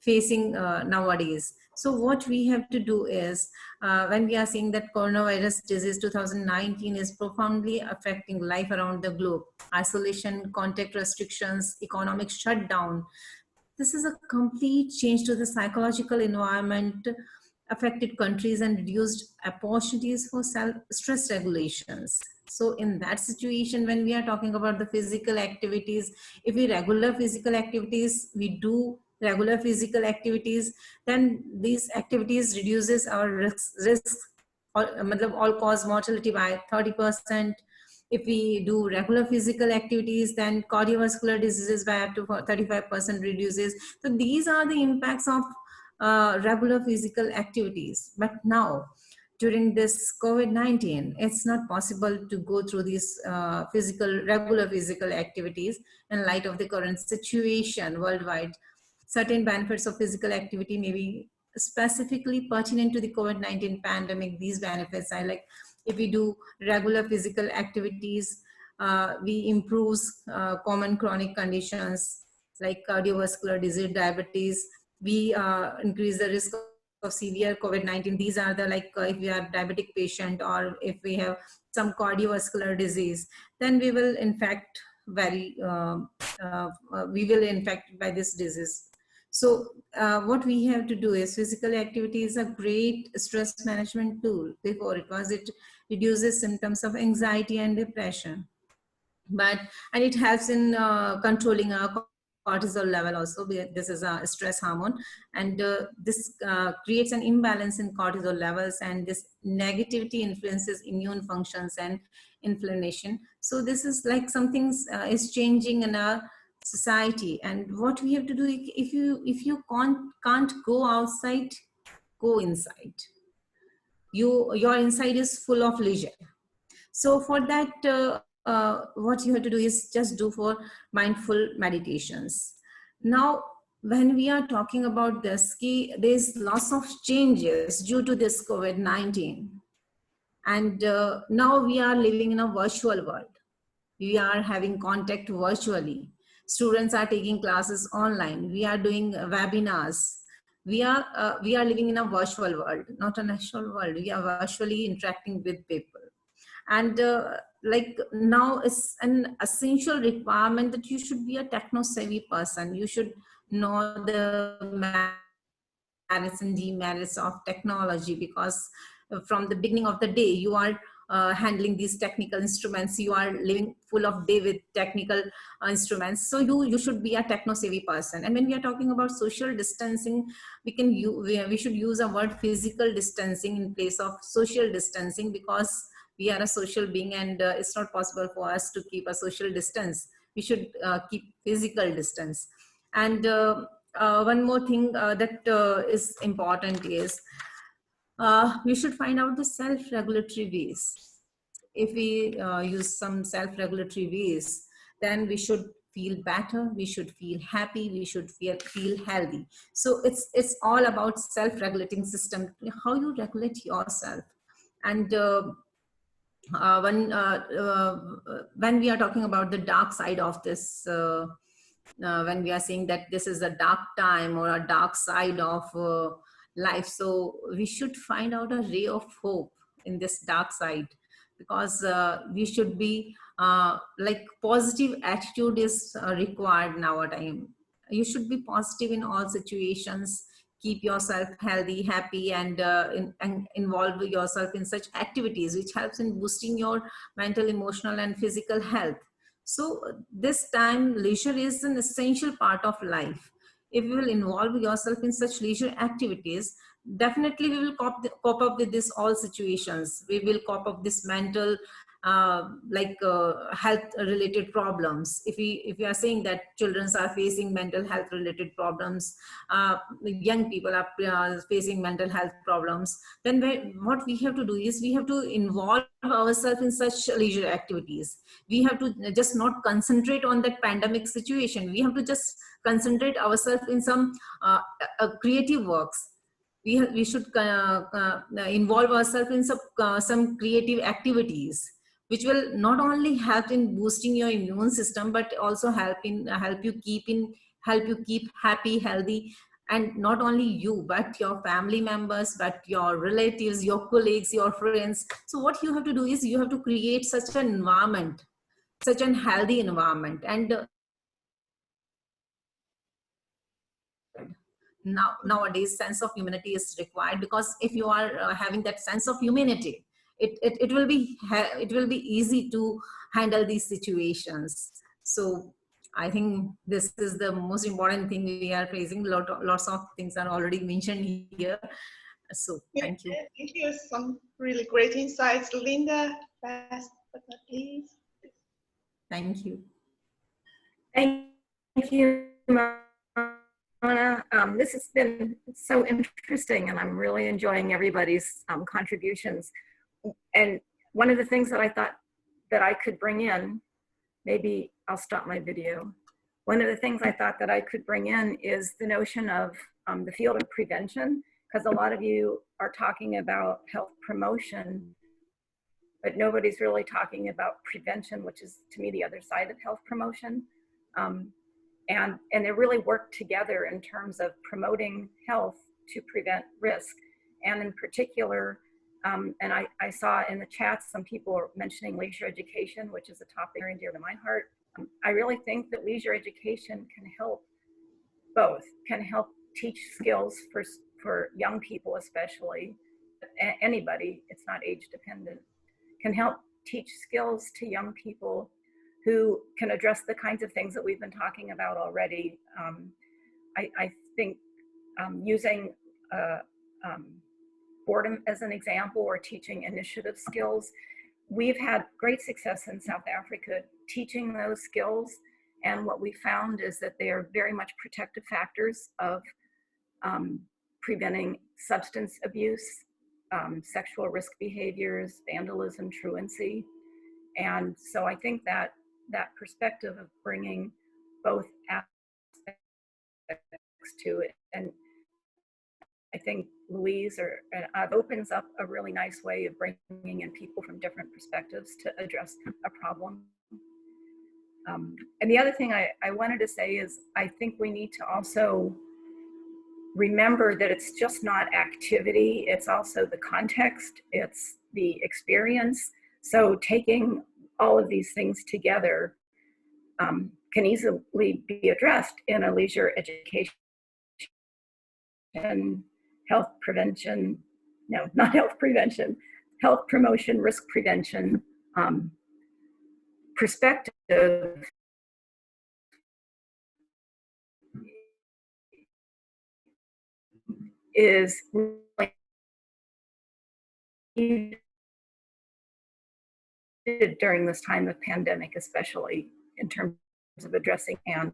S6: facing nowadays. So what we have to do is, when we are seeing that coronavirus disease 2019 is profoundly affecting life around the globe, isolation, contact restrictions, economic shutdown, this is a complete change to the psychological environment, affected countries and reduced opportunities for stress regulations. So in that situation, when we are talking about the physical activities, if we regular physical activities, we do regular physical activities, then these activities reduces our risk all-cause mortality by 30%. If we do regular physical activities, then cardiovascular diseases by up to 35% reduces. So these are the impacts of regular physical activities. But now, during this COVID-19, it's not possible to go through these regular physical activities in light of the current situation worldwide. Certain benefits of physical activity may be specifically pertinent to the COVID-19 pandemic. These benefits are like, if we do regular physical activities, we improve common chronic conditions like cardiovascular disease, diabetes. We increase the risk of severe COVID-19. These are the like if we are diabetic patient or if we have some cardiovascular disease, then we will infect we will infect by this disease. So what we have to do is physical activity is a great stress management tool. Before it reduces symptoms of anxiety and depression, and it helps in controlling our cortisol level also. This is a stress hormone, and this creates an imbalance in cortisol levels, and this negativity influences immune functions and inflammation. So this is like something is changing in our society, and what we have to do, if you can't go outside, go inside. Your inside is full of leisure. So for that, what you have to do is just do for mindful meditations. Now, when we are talking about this, there's lots of changes due to this COVID-19. And now we are living in a virtual world. We are having contact virtually. Students are taking classes online. We are doing webinars. We are living in a virtual world, not an actual world. We are virtually interacting with people. And like now it's an essential requirement that you should be a techno savvy person. You should know the merits and demerits of technology, because from the beginning of the day you are handling these technical instruments. You are living full of day with technical instruments, so you should be a techno savvy person. And when we are talking about social distancing, we should use a word physical distancing in place of social distancing, because we are a social being, and it's not possible for us to keep a social distance. We should keep physical distance. And one more thing that is important is we should find out the self-regulatory ways. If we use some self-regulatory ways, then we should feel better, we should feel happy, we should feel healthy. So it's all about self-regulating system, how you regulate yourself. And when we are talking about the dark side of this, when we are saying that this is a dark time or a dark side of life, so we should find out a ray of hope in this dark side, because we should be like positive attitude is required nowadays. You should be positive in all situations. Keep yourself healthy, happy, and involve yourself in such activities which helps in boosting your mental, emotional, and physical health. So this time, leisure is an essential part of life. If you will involve yourself in such leisure activities, definitely we will cope up with this all situations. We will cope up this mental health related problems. If we are saying that children are facing mental health related problems, young people are facing mental health problems, then what we have to do is we have to involve ourselves in such leisure activities. We have to just not concentrate on that pandemic situation. We have to just concentrate ourselves in some creative works. We should involve ourselves in some creative activities, which will not only help in boosting your immune system, but also help you keep happy, healthy, and not only you, but your family members, but your relatives, your colleagues, your friends. So what you have to do is you have to create such an environment, such an healthy environment. And nowadays sense of humanity is required, because if you are having that sense of humanity, it will be easy to handle these situations. So I think this is the most important thing we are facing. Lots of things are already mentioned here. So thank you.
S1: Thank you. Some really great insights, Linda. Last but not least.
S6: Thank you.
S5: Thank you, Mona. This has been so interesting, and I'm really enjoying everybody's contributions. And one of the things that I thought that I could bring in, maybe I'll stop my video. One of the things I thought that I could bring in is the notion of the field of prevention, because a lot of you are talking about health promotion, but nobody's really talking about prevention, which is to me the other side of health promotion. And they really work together in terms of promoting health to prevent risk. And in particular, and I saw in the chat some people are mentioning leisure education, which is a topic very dear to my heart. I really think that leisure education can help both, can help teach skills for young people especially, anybody, it's not age dependent, can help teach skills to young people who can address the kinds of things that we've been talking about already. I think using boredom as an example, or teaching initiative skills, we've had great success in South Africa teaching those skills. And what we found is that they are very much protective factors of preventing substance abuse, sexual risk behaviors, vandalism, truancy. And so I think that that perspective of bringing both aspects to it, and I think Louise opens up a really nice way of bringing in people from different perspectives to address a problem. And the other thing I wanted to say is I think we need to also remember that it's just not activity, it's also the context, it's the experience. So taking all of these things together can easily be addressed in a leisure education, health prevention, no, not health prevention, health promotion, risk prevention perspective. Is really during this time of pandemic, especially in terms of addressing and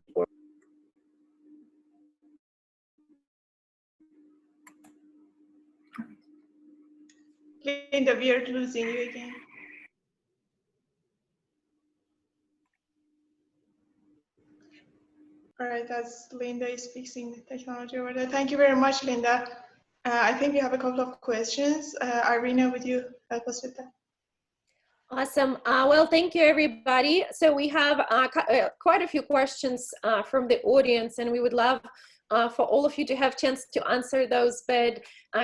S1: Linda, we are losing you again. All right, as Linda is fixing the technology over there. Thank you very much, Linda. I think we have a couple of questions. Irina, would you help us with that?
S2: Awesome. Well, thank you, everybody. So we have quite a few questions from the audience, and we would love for all of you to have a chance to answer those. But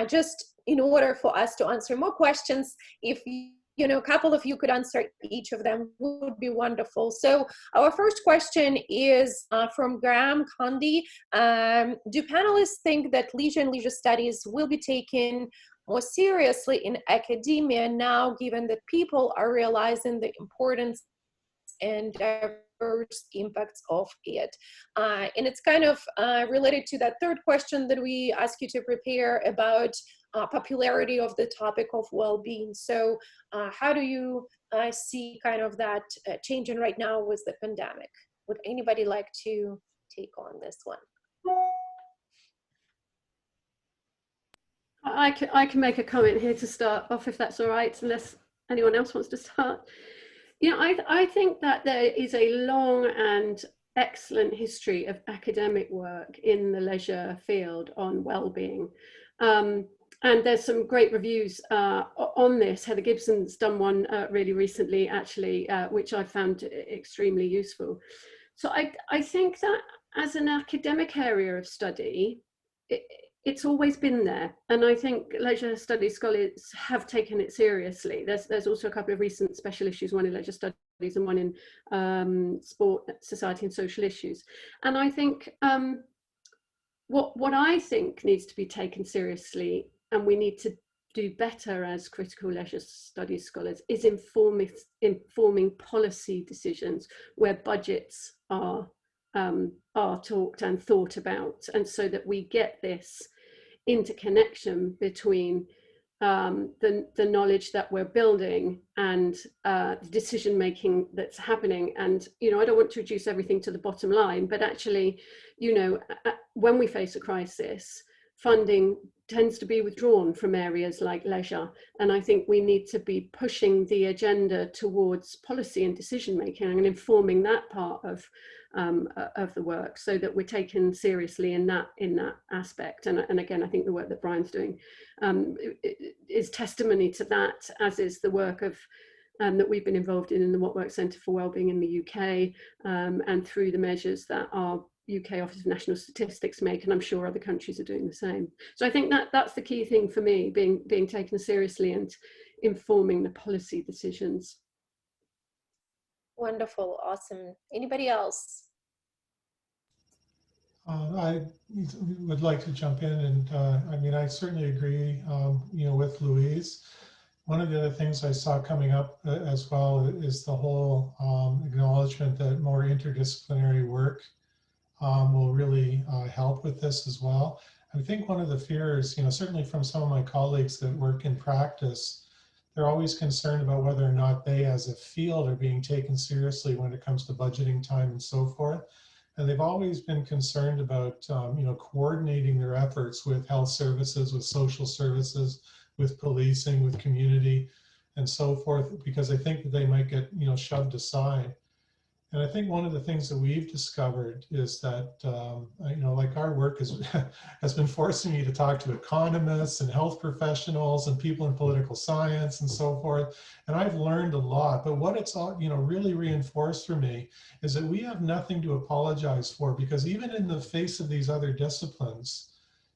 S2: just in order for us to answer more questions, if you know, a couple of you could answer each of them, would be wonderful. So our first question is from Graham Condi. Do panelists think that leisure and leisure studies will be taken more seriously in academia now, given that people are realizing the importance and diverse impacts of it? And it's kind of related to that third question that we ask you to prepare about popularity of the topic of well-being. So how do you see kind of that changing right now with the pandemic? Would anybody like to take on this one?
S4: I can make a comment here to start off, if that's all right, unless anyone else wants to start. You know, I think that there is a long and excellent history of academic work in the leisure field on well-being. And there's some great reviews on this. Heather Gibson's done one really recently, actually, which I found extremely useful. So I think that as an academic area of study, it's always been there. And I think leisure studies scholars have taken it seriously. There's also a couple of recent special issues, one in leisure studies and one in sport, society and social issues. And I think what I think needs to be taken seriously, and we need to do better as critical leisure studies scholars, is informing policy decisions where budgets are talked and thought about, and so that we get this interconnection between the knowledge that we're building and the decision making that's happening. And you know, I don't want to reduce everything to the bottom line, but actually, you know, when we face a crisis, funding tends to be withdrawn from areas like leisure. And I think we need to be pushing the agenda towards policy and decision making and informing that part of of the work, so that we're taken seriously in that aspect. And again, I think the work that Brian's doing is testimony to that, as is the work of that we've been involved in the What Works Centre for Wellbeing in the UK, and through the measures that our UK Office of National Statistics make, and I'm sure other countries are doing the same. So I think that that's the key thing for me, being taken seriously and informing the policy decisions.
S2: Wonderful, awesome. Anybody else?
S7: I would like to jump in, and I mean, I certainly agree, with Louise. One of the other things I saw coming up as well is the whole acknowledgement that more interdisciplinary work will really help with this as well. I think one of the fears, certainly from some of my colleagues that work in practice, they're always concerned about whether or not they as a field are being taken seriously when it comes to budgeting time and so forth. And they've always been concerned about, coordinating their efforts with health services, with social services, with policing, with community, and so forth, because I think that they might get, shoved aside. And I think one of the things that we've discovered is that, like our work has been forcing me to talk to economists and health professionals and people in political science and so forth. And I've learned a lot, but what it's all, really reinforced for me is that we have nothing to apologize for, because even in the face of these other disciplines,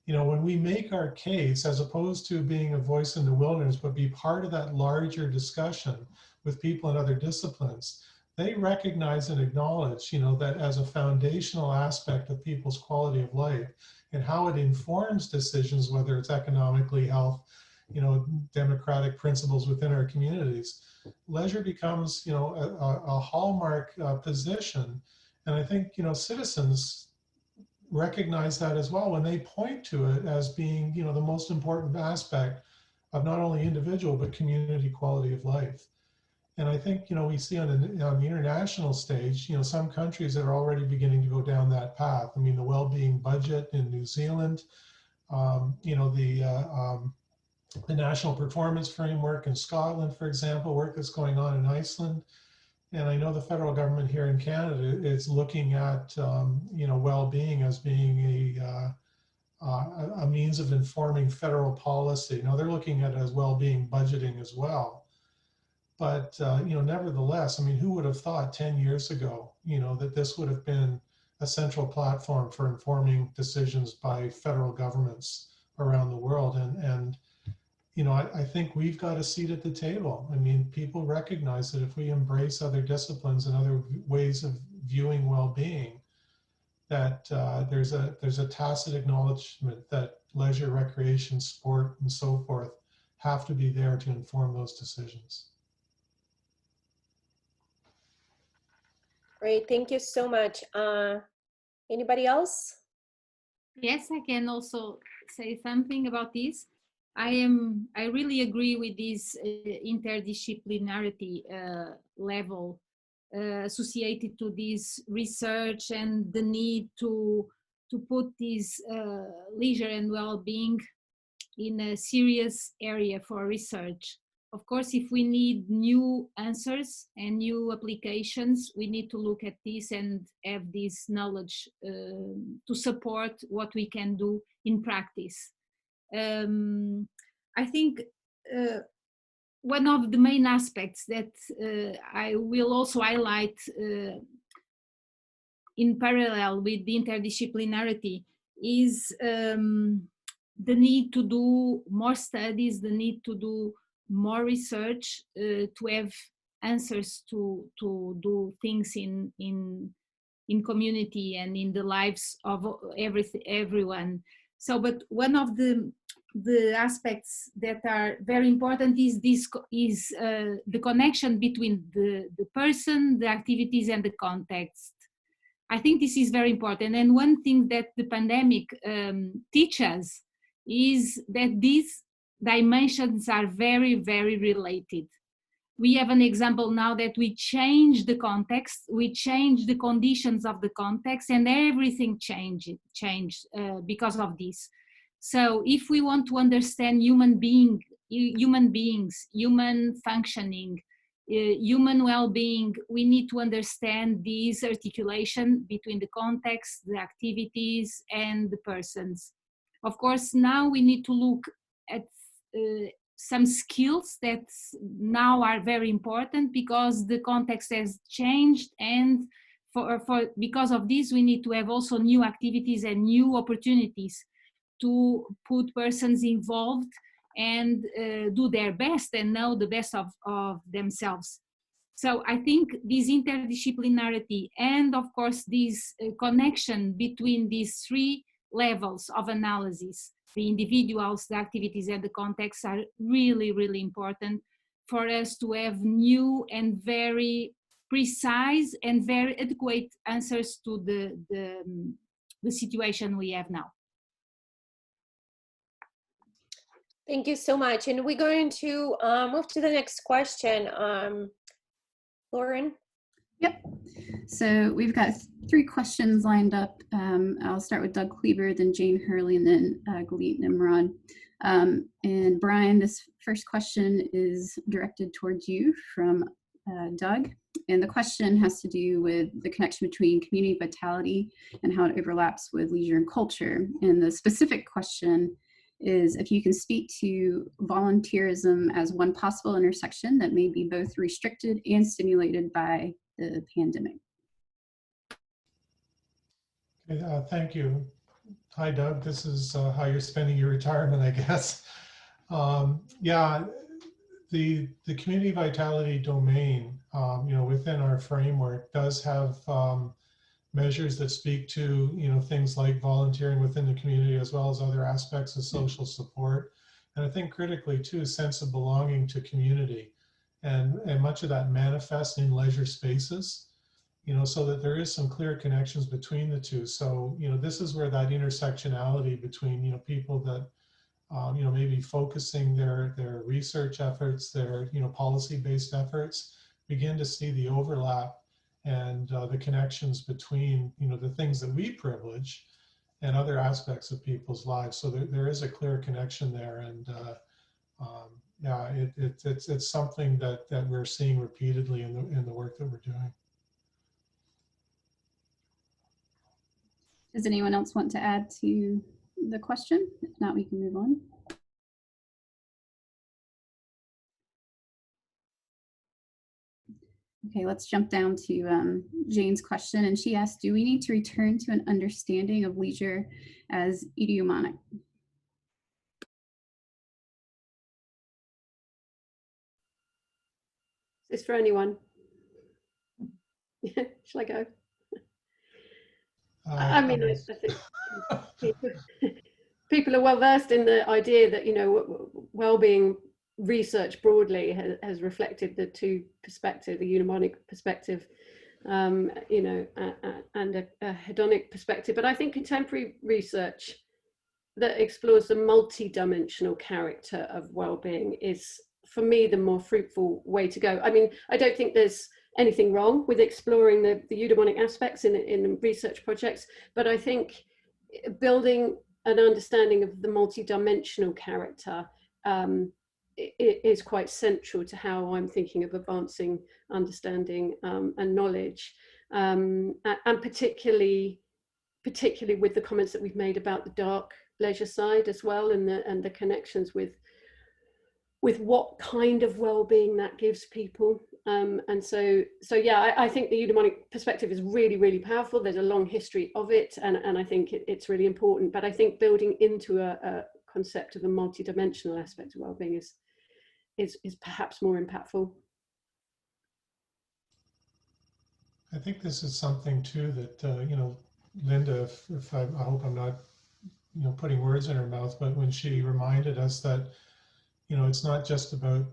S7: when we make our case, as opposed to being a voice in the wilderness, but be part of that larger discussion with people in other disciplines, they recognize and acknowledge, that as a foundational aspect of people's quality of life and how it informs decisions, whether it's economically, health, democratic principles within our communities, leisure becomes, a hallmark position. And I think, citizens recognize that as well when they point to it as being, the most important aspect of not only individual, but community quality of life. And I think, we see on the international stage, some countries that are already beginning to go down that path. I mean, the Wellbeing budget in New Zealand, the National Performance Framework in Scotland, for example, work that's going on in Iceland. And I know the federal government here in Canada is looking at, well-being as being a means of informing federal policy. Now they're looking at it as well-being budgeting as well. But, nevertheless, I mean, who would have thought 10 years ago, that this would have been a central platform for informing decisions by federal governments around the world? And I think we've got a seat at the table. I mean, people recognize that if we embrace other disciplines and other ways of viewing well-being, that there's a tacit acknowledgement that leisure, recreation, sport, and so forth have to be there to inform those decisions.
S2: Great, thank you so much. Anybody else?
S3: Yes, I can also say something about this. I really agree with this interdisciplinarity level associated to this research and the need to put this leisure and well-being in a serious area for research. Of course, if we need new answers and new applications, we need to look at this and have this knowledge to support what we can do in practice. I think one of the main aspects that I will also highlight in parallel with the interdisciplinarity is the need to do more studies, the need to do more research to have answers to do things in community and in the lives of everyone. So, but one of the aspects that are very important is the connection between the person, the activities, and the context. I think this is very important. And one thing that the pandemic teaches is that these dimensions are very, very related. We have an example now that we change the context, we change the conditions of the context, and everything changed because of this. So if we want to understand human beings, human functioning, human well-being, we need to understand this articulation between the context, the activities, and the persons. Of course, now we need to look at some skills that now are very important because the context has changed, and because of this we need to have also new activities and new opportunities to put persons involved and do their best and know the best of themselves. So I think this interdisciplinarity and of course this connection between these three levels of analysis, the individuals, the activities, and the context, are really, really important for us to have new and very precise and very adequate answers to the situation we have now.
S2: Thank you so much. And we're going to move to the next question. Lauren?
S8: Yep. So we've got 3 questions lined up. I'll start with Doug Kleber, then Jane Hurley, and then Galit Nimrod. And Brian, this first question is directed towards you from Doug. And the question has to do with the connection between community vitality and how it overlaps with leisure and culture. And the specific question is if you can speak to volunteerism as one possible intersection that may be both restricted and stimulated by the pandemic.
S7: Okay, thank you. Hi, Doug. This is how you're spending your retirement, I guess. Yeah, the community vitality domain, within our framework does have measures that speak to, things like volunteering within the community as well as other aspects of social support. And I think critically too, a sense of belonging to community. And much of that manifests in leisure spaces, so that there is some clear connections between the two. So, this is where that intersectionality between, people that, maybe focusing their research efforts, their, policy-based efforts, begin to see the overlap and the connections between, the things that we privilege and other aspects of people's lives. So there is a clear connection there. And yeah, it's something that we're seeing repeatedly in the work that we're doing.
S8: Does anyone else want to add to the question? If not, we can move on. Okay, let's jump down to Jane's question. And she asked, do we need to return to an understanding of leisure as eudaimonic?
S4: Is this for anyone? Shall I go? I mean, I think people are well versed in the idea that, well-being research broadly has reflected the two perspectives, the eudaimonic perspective, and a hedonic perspective. But I think contemporary research that explores the multi-dimensional character of well-being is, for me, the more fruitful way to go. I mean, I don't think there's anything wrong with exploring the eudaimonic aspects in research projects, but I think building an understanding of the multi-dimensional character is quite central to how I'm thinking of advancing understanding and knowledge, and particularly with the comments that we've made about the dark leisure side as well, and the connections with what kind of well-being that gives people. And so yeah, I think the eudaimonic perspective is really, really powerful. There's a long history of it, and I think it's really important. But I think building into a concept of a multidimensional aspect of well-being is perhaps more impactful.
S7: I think this is something too that Linda, if I hope I'm not putting words in her mouth, but when she reminded us that it's not just about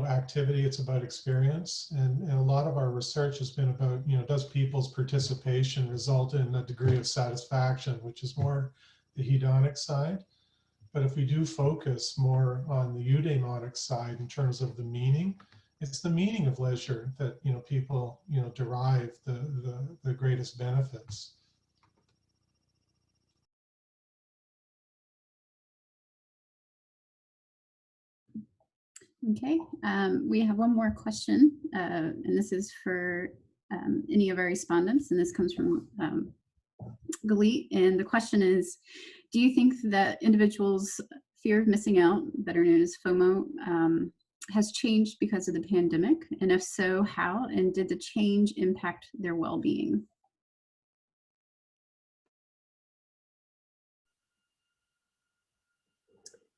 S7: activity, it's about experience, and a lot of our research has been about does people's participation result in a degree of satisfaction, which is more the hedonic side. But if we do focus more on the eudaimonic side in terms of the meaning, it's the meaning of leisure that people derive the greatest benefits.
S8: Okay, we have one more question, and this is for any of our respondents, and this comes from Galit, and the question is, do you think that individuals' fear of missing out, better known as FOMO, has changed because of the pandemic? And if so, how? And did the change impact their well-being?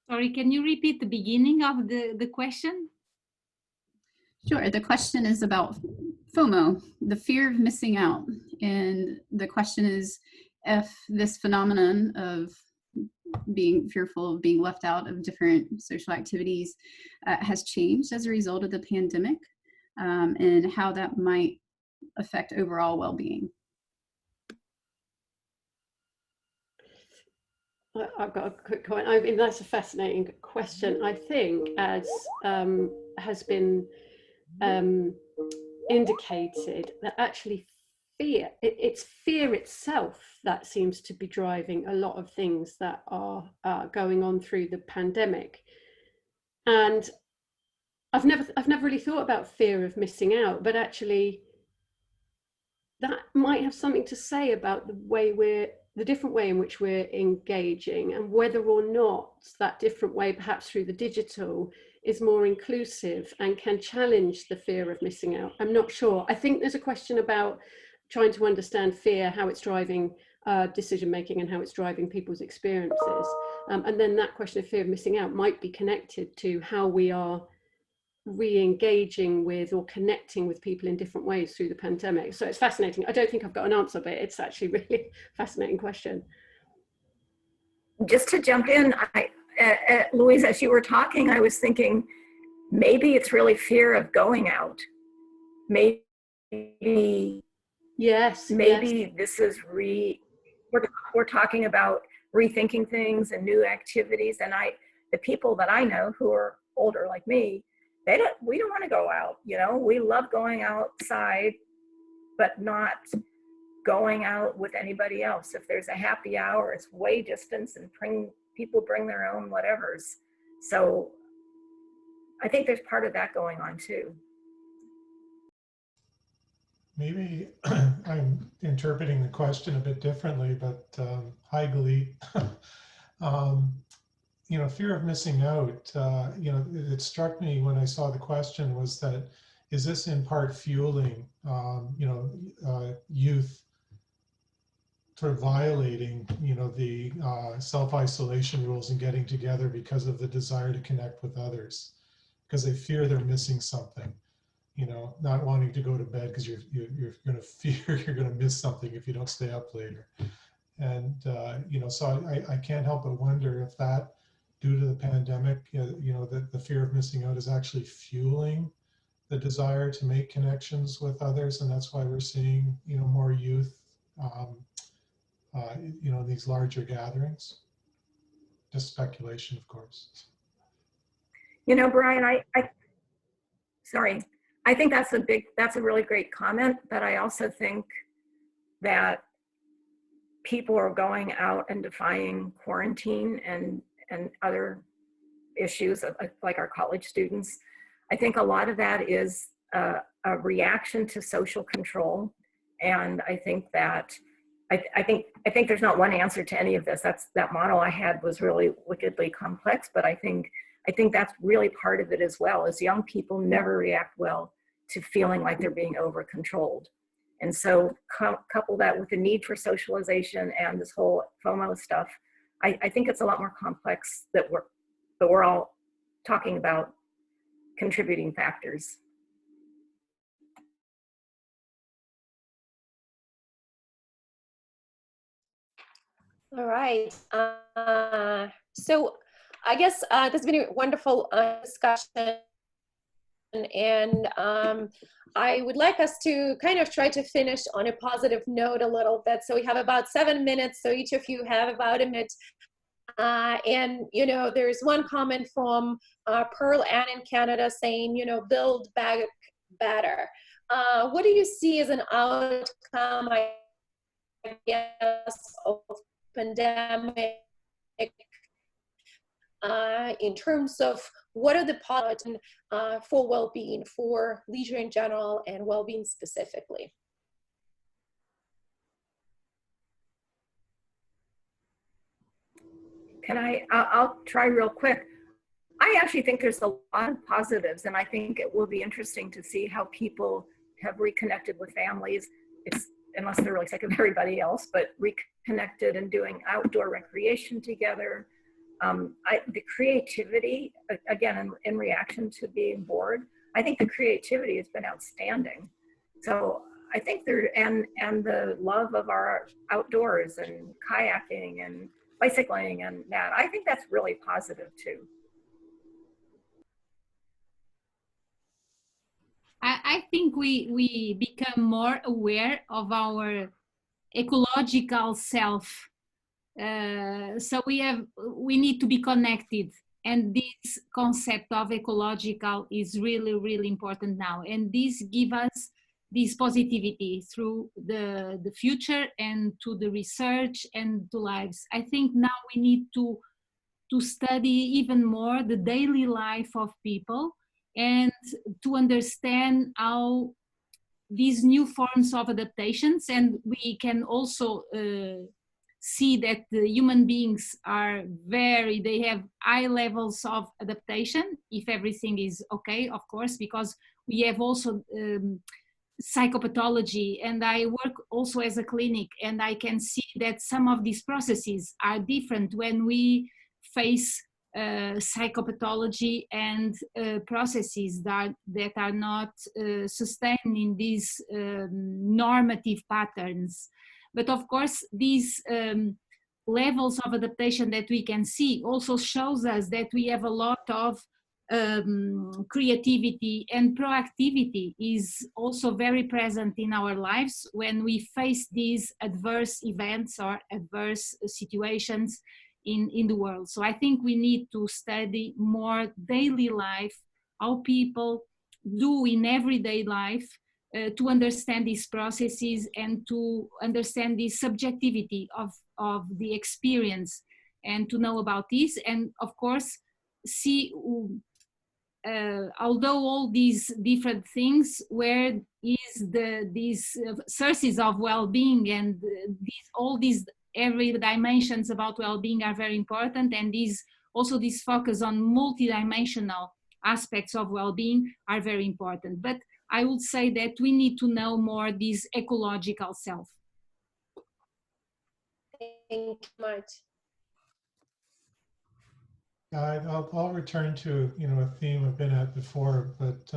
S3: Sorry, can you repeat the beginning of the question?
S8: Sure. The question is about FOMO, the fear of missing out. And the question is if this phenomenon of being fearful of being left out of different social activities has changed as a result of the pandemic, and how that might affect overall well-being.
S4: I've got a quick comment. I mean, that's a fascinating question. I think, as has been indicated, that actually it's fear itself that seems to be driving a lot of things that are going on through the pandemic. And I've never really thought about fear of missing out, but actually that might have something to say about the different way in which we're engaging, and whether or not that different way, perhaps through the digital, is more inclusive and can challenge the fear of missing out. I'm not sure. I think there's a question about trying to understand fear, how it's driving decision making and how it's driving people's experiences. And then that question of fear of missing out might be connected to how we are re-engaging with or connecting with people in different ways through the pandemic. So it's fascinating. I don't think I've got an answer, but it's actually really a fascinating question.
S5: Just to jump in, Louise, as you were talking, I was thinking maybe it's really fear of going out. Maybe
S4: yes.
S5: This is we're talking about rethinking things and new activities. And the people that I know who are older like me, we don't want to go out, you know. We love going outside, but not going out with anybody else. If there's a happy hour, it's way distance, and people bring their own whatevers. So I think there's part of that going on too.
S7: Maybe I'm interpreting the question a bit differently, but hi, Galit. You know, fear of missing out, you know, it struck me when I saw the question was that, is this in part fueling, you know, youth sort of violating, you know, the self-isolation rules and getting together because of the desire to connect with others, because they fear they're missing something, you know, not wanting to go to bed because you're going to fear you're going to miss something if you don't stay up later. And, you know, so I can't help but wonder if that, due to the pandemic, you know, that the fear of missing out is actually fueling the desire to make connections with others. And that's why we're seeing, you know, more youth, you know, these larger gatherings. Just speculation, of course.
S5: You know, Brian, I think that's a really great comment, but I also think that people are going out and defying quarantine and other issues like our college students. I think a lot of that is a reaction to social control. And I think that I think there's not one answer to any of this. That model I had was really wickedly complex, but I think that's really part of it as well, is young people never react well to feeling like they're being over controlled. And so couple that with the need for socialization and this whole FOMO stuff, I think it's a lot more complex that we're all talking about contributing factors.
S2: All right. So I guess this has been a wonderful discussion, and I would like us to kind of try to finish on a positive note a little bit. So we have about 7 minutes, so each of you have about a minute. And, you know, there's one comment from Pearl Ann in Canada saying, you know, build back better. What do you see as an outcome, I guess, of pandemic? in terms of what are the positives for well-being, for leisure in general and well-being specifically?
S5: I'll try real quick. I actually think there's a lot of positives, and I think it will be interesting to see how people have reconnected with families. It's, unless they're really sick of everybody else, but reconnected and doing outdoor recreation together. The creativity, again, in reaction to being bored, I think the creativity has been outstanding. So I think and the love of our outdoors and kayaking and bicycling and that, I think that's really positive too.
S3: I think we become more aware of our ecological self. So we need to be connected, and this concept of ecological is really, really important now. And this gives us this positivity through the future and to the research and to lives. I think now we need to study even more the daily life of people and to understand how these new forms of adaptations, and we can also see that the human beings they have high levels of adaptation if everything is okay, of course, because we have also psychopathology, and I work also as a clinic, and I can see that some of these processes are different when we face psychopathology and processes that are not sustained in these normative patterns. But of course, these levels of adaptation that we can see also shows us that we have a lot of creativity, and proactivity is also very present in our lives when we face these adverse events or adverse situations in the world. So I think we need to study more daily life, how people do in everyday life, to understand these processes and to understand the subjectivity of the experience, and to know about this. And of course, see, although all these different things, where is these sources of well-being, and all these every dimensions about well-being are very important, and also this focus on multidimensional aspects of well-being are very important. But I would say that we need to know more this ecological self.
S2: Thank you much.
S7: I'll return to a theme I've been at before, but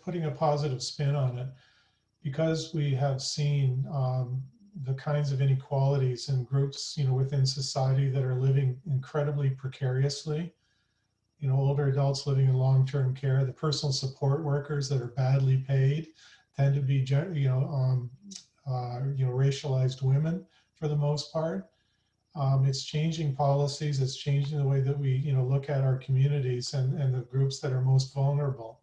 S7: putting a positive spin on it, because we have seen the kinds of inequalities in groups within society that are living incredibly precariously. Older adults living in long-term care, the personal support workers that are badly paid tend to be racialized women for the most part. It's changing policies. It's changing the way that we look at our communities and the groups that are most vulnerable.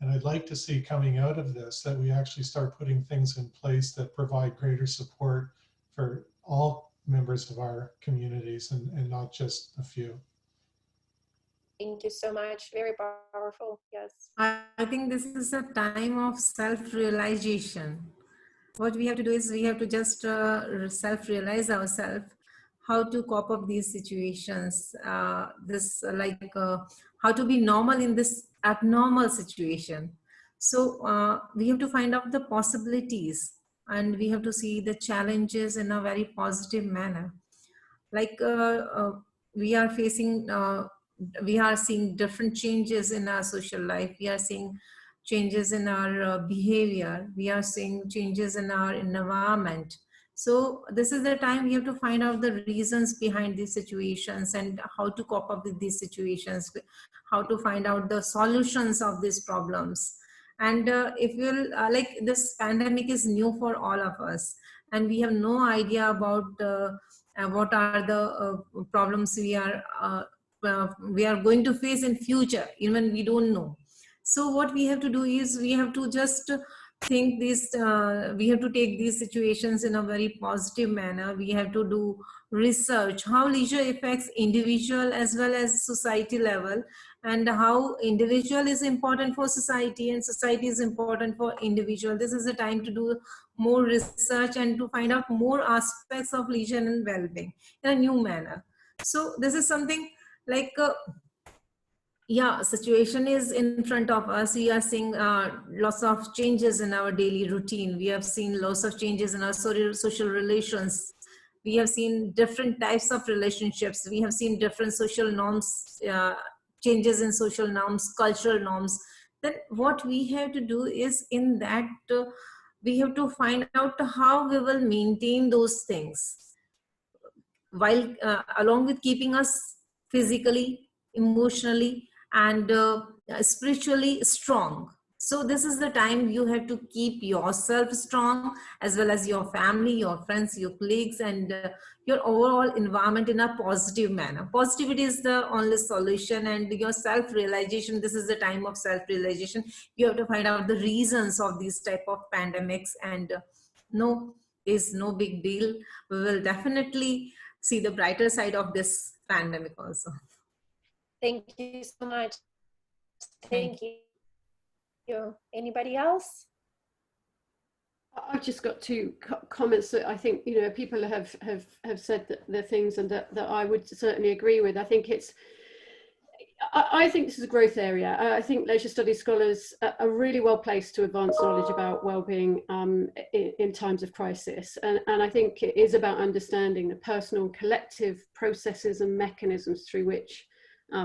S7: And I'd like to see coming out of this that we actually start putting things in place that provide greater support for all members of our communities and not just a few.
S2: Thank you so much. Very powerful. Yes.
S6: I think this is a time of self-realization. What we have to do is we have to just self-realize ourselves, how to cope up these situations, how to be normal in this abnormal situation. So we have to find out the possibilities, and we have to see the challenges in a very positive manner. Like we are seeing different changes in our social life. We are seeing changes in our behavior. We are seeing changes in our environment. So this is the time we have to find out the reasons behind these situations and how to cope up with these situations, how to find out the solutions of these problems. And if you'll like, this pandemic is new for all of us, and we have no idea about what are the problems we are going to face in future. Even we don't know. So what we have to do is we have to just think this, we have to take these situations in a very positive manner. We have to do research, how leisure affects individual as well as society level, and how individual is important for society and society is important for individual. This is the time to do more research and to find out more aspects of leisure and well-being in a new manner. So this is something like, yeah, situation is in front of us. We are seeing lots of changes in our daily routine. We have seen lots of changes in our social relations. We have seen different types of relationships. We have seen different social norms, changes in social norms, cultural norms. Then what we have to do is in that, we have to find out how we will maintain those things while along with keeping us physically, emotionally, and spiritually strong. So this is the time you have to keep yourself strong, as well as your family, your friends, your colleagues, and your overall environment in a positive manner. Positivity is the only solution, and your self-realization, this is the time of self-realization. You have to find out the reasons of these type of pandemics, and no, is no big deal. We will definitely see the brighter side of this pandemic also.
S2: Thank you so much. Thank you. Anybody else?
S4: I've just got two comments that I think, you know, people have said that the things, and that I would certainly agree with. I think this is a growth area. I think leisure studies scholars are really well placed to advance knowledge about well-being in times of crisis. And I think it is about understanding the personal and collective processes and mechanisms through which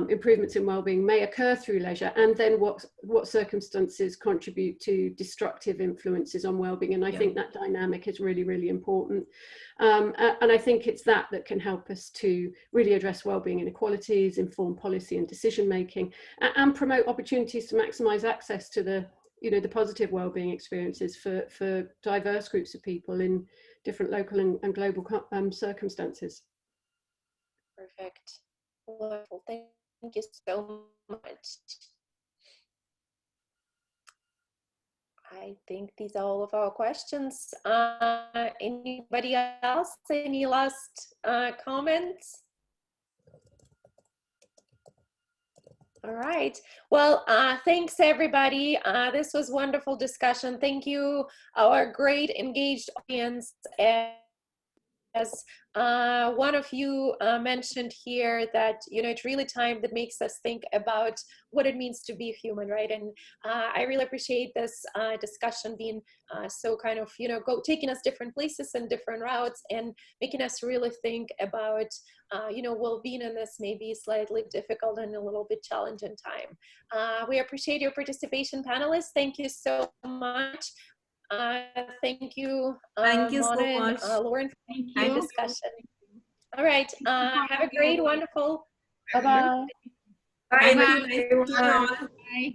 S4: improvements in well-being may occur through leisure, and then what circumstances contribute to destructive influences on well-being. And I think that dynamic is really, really important. And I think it's that can help us to really address well-being inequalities, inform policy and decision-making, and promote opportunities to maximize access to the positive well-being experiences for diverse groups of people in different local and global circumstances.
S2: Perfect. Wonderful. Thank you so much. I think these are all of our questions. Anybody else? Any last comments? All right. Well, thanks everybody. This was wonderful discussion. Thank you, our great engaged audience. As one of you mentioned here, that it's really time that makes us think about what it means to be human, right? And I really appreciate this discussion being so kind of taking us different places and different routes, and making us really think about well-being in this maybe slightly difficult and a little bit challenging time. We appreciate your participation, panelists. Thank you so much. Thank you,
S6: Mona
S2: so much, and Lauren, for the discussion. All right, have a great, wonderful. Bye-bye.
S5: Bye.
S6: Bye. Bye.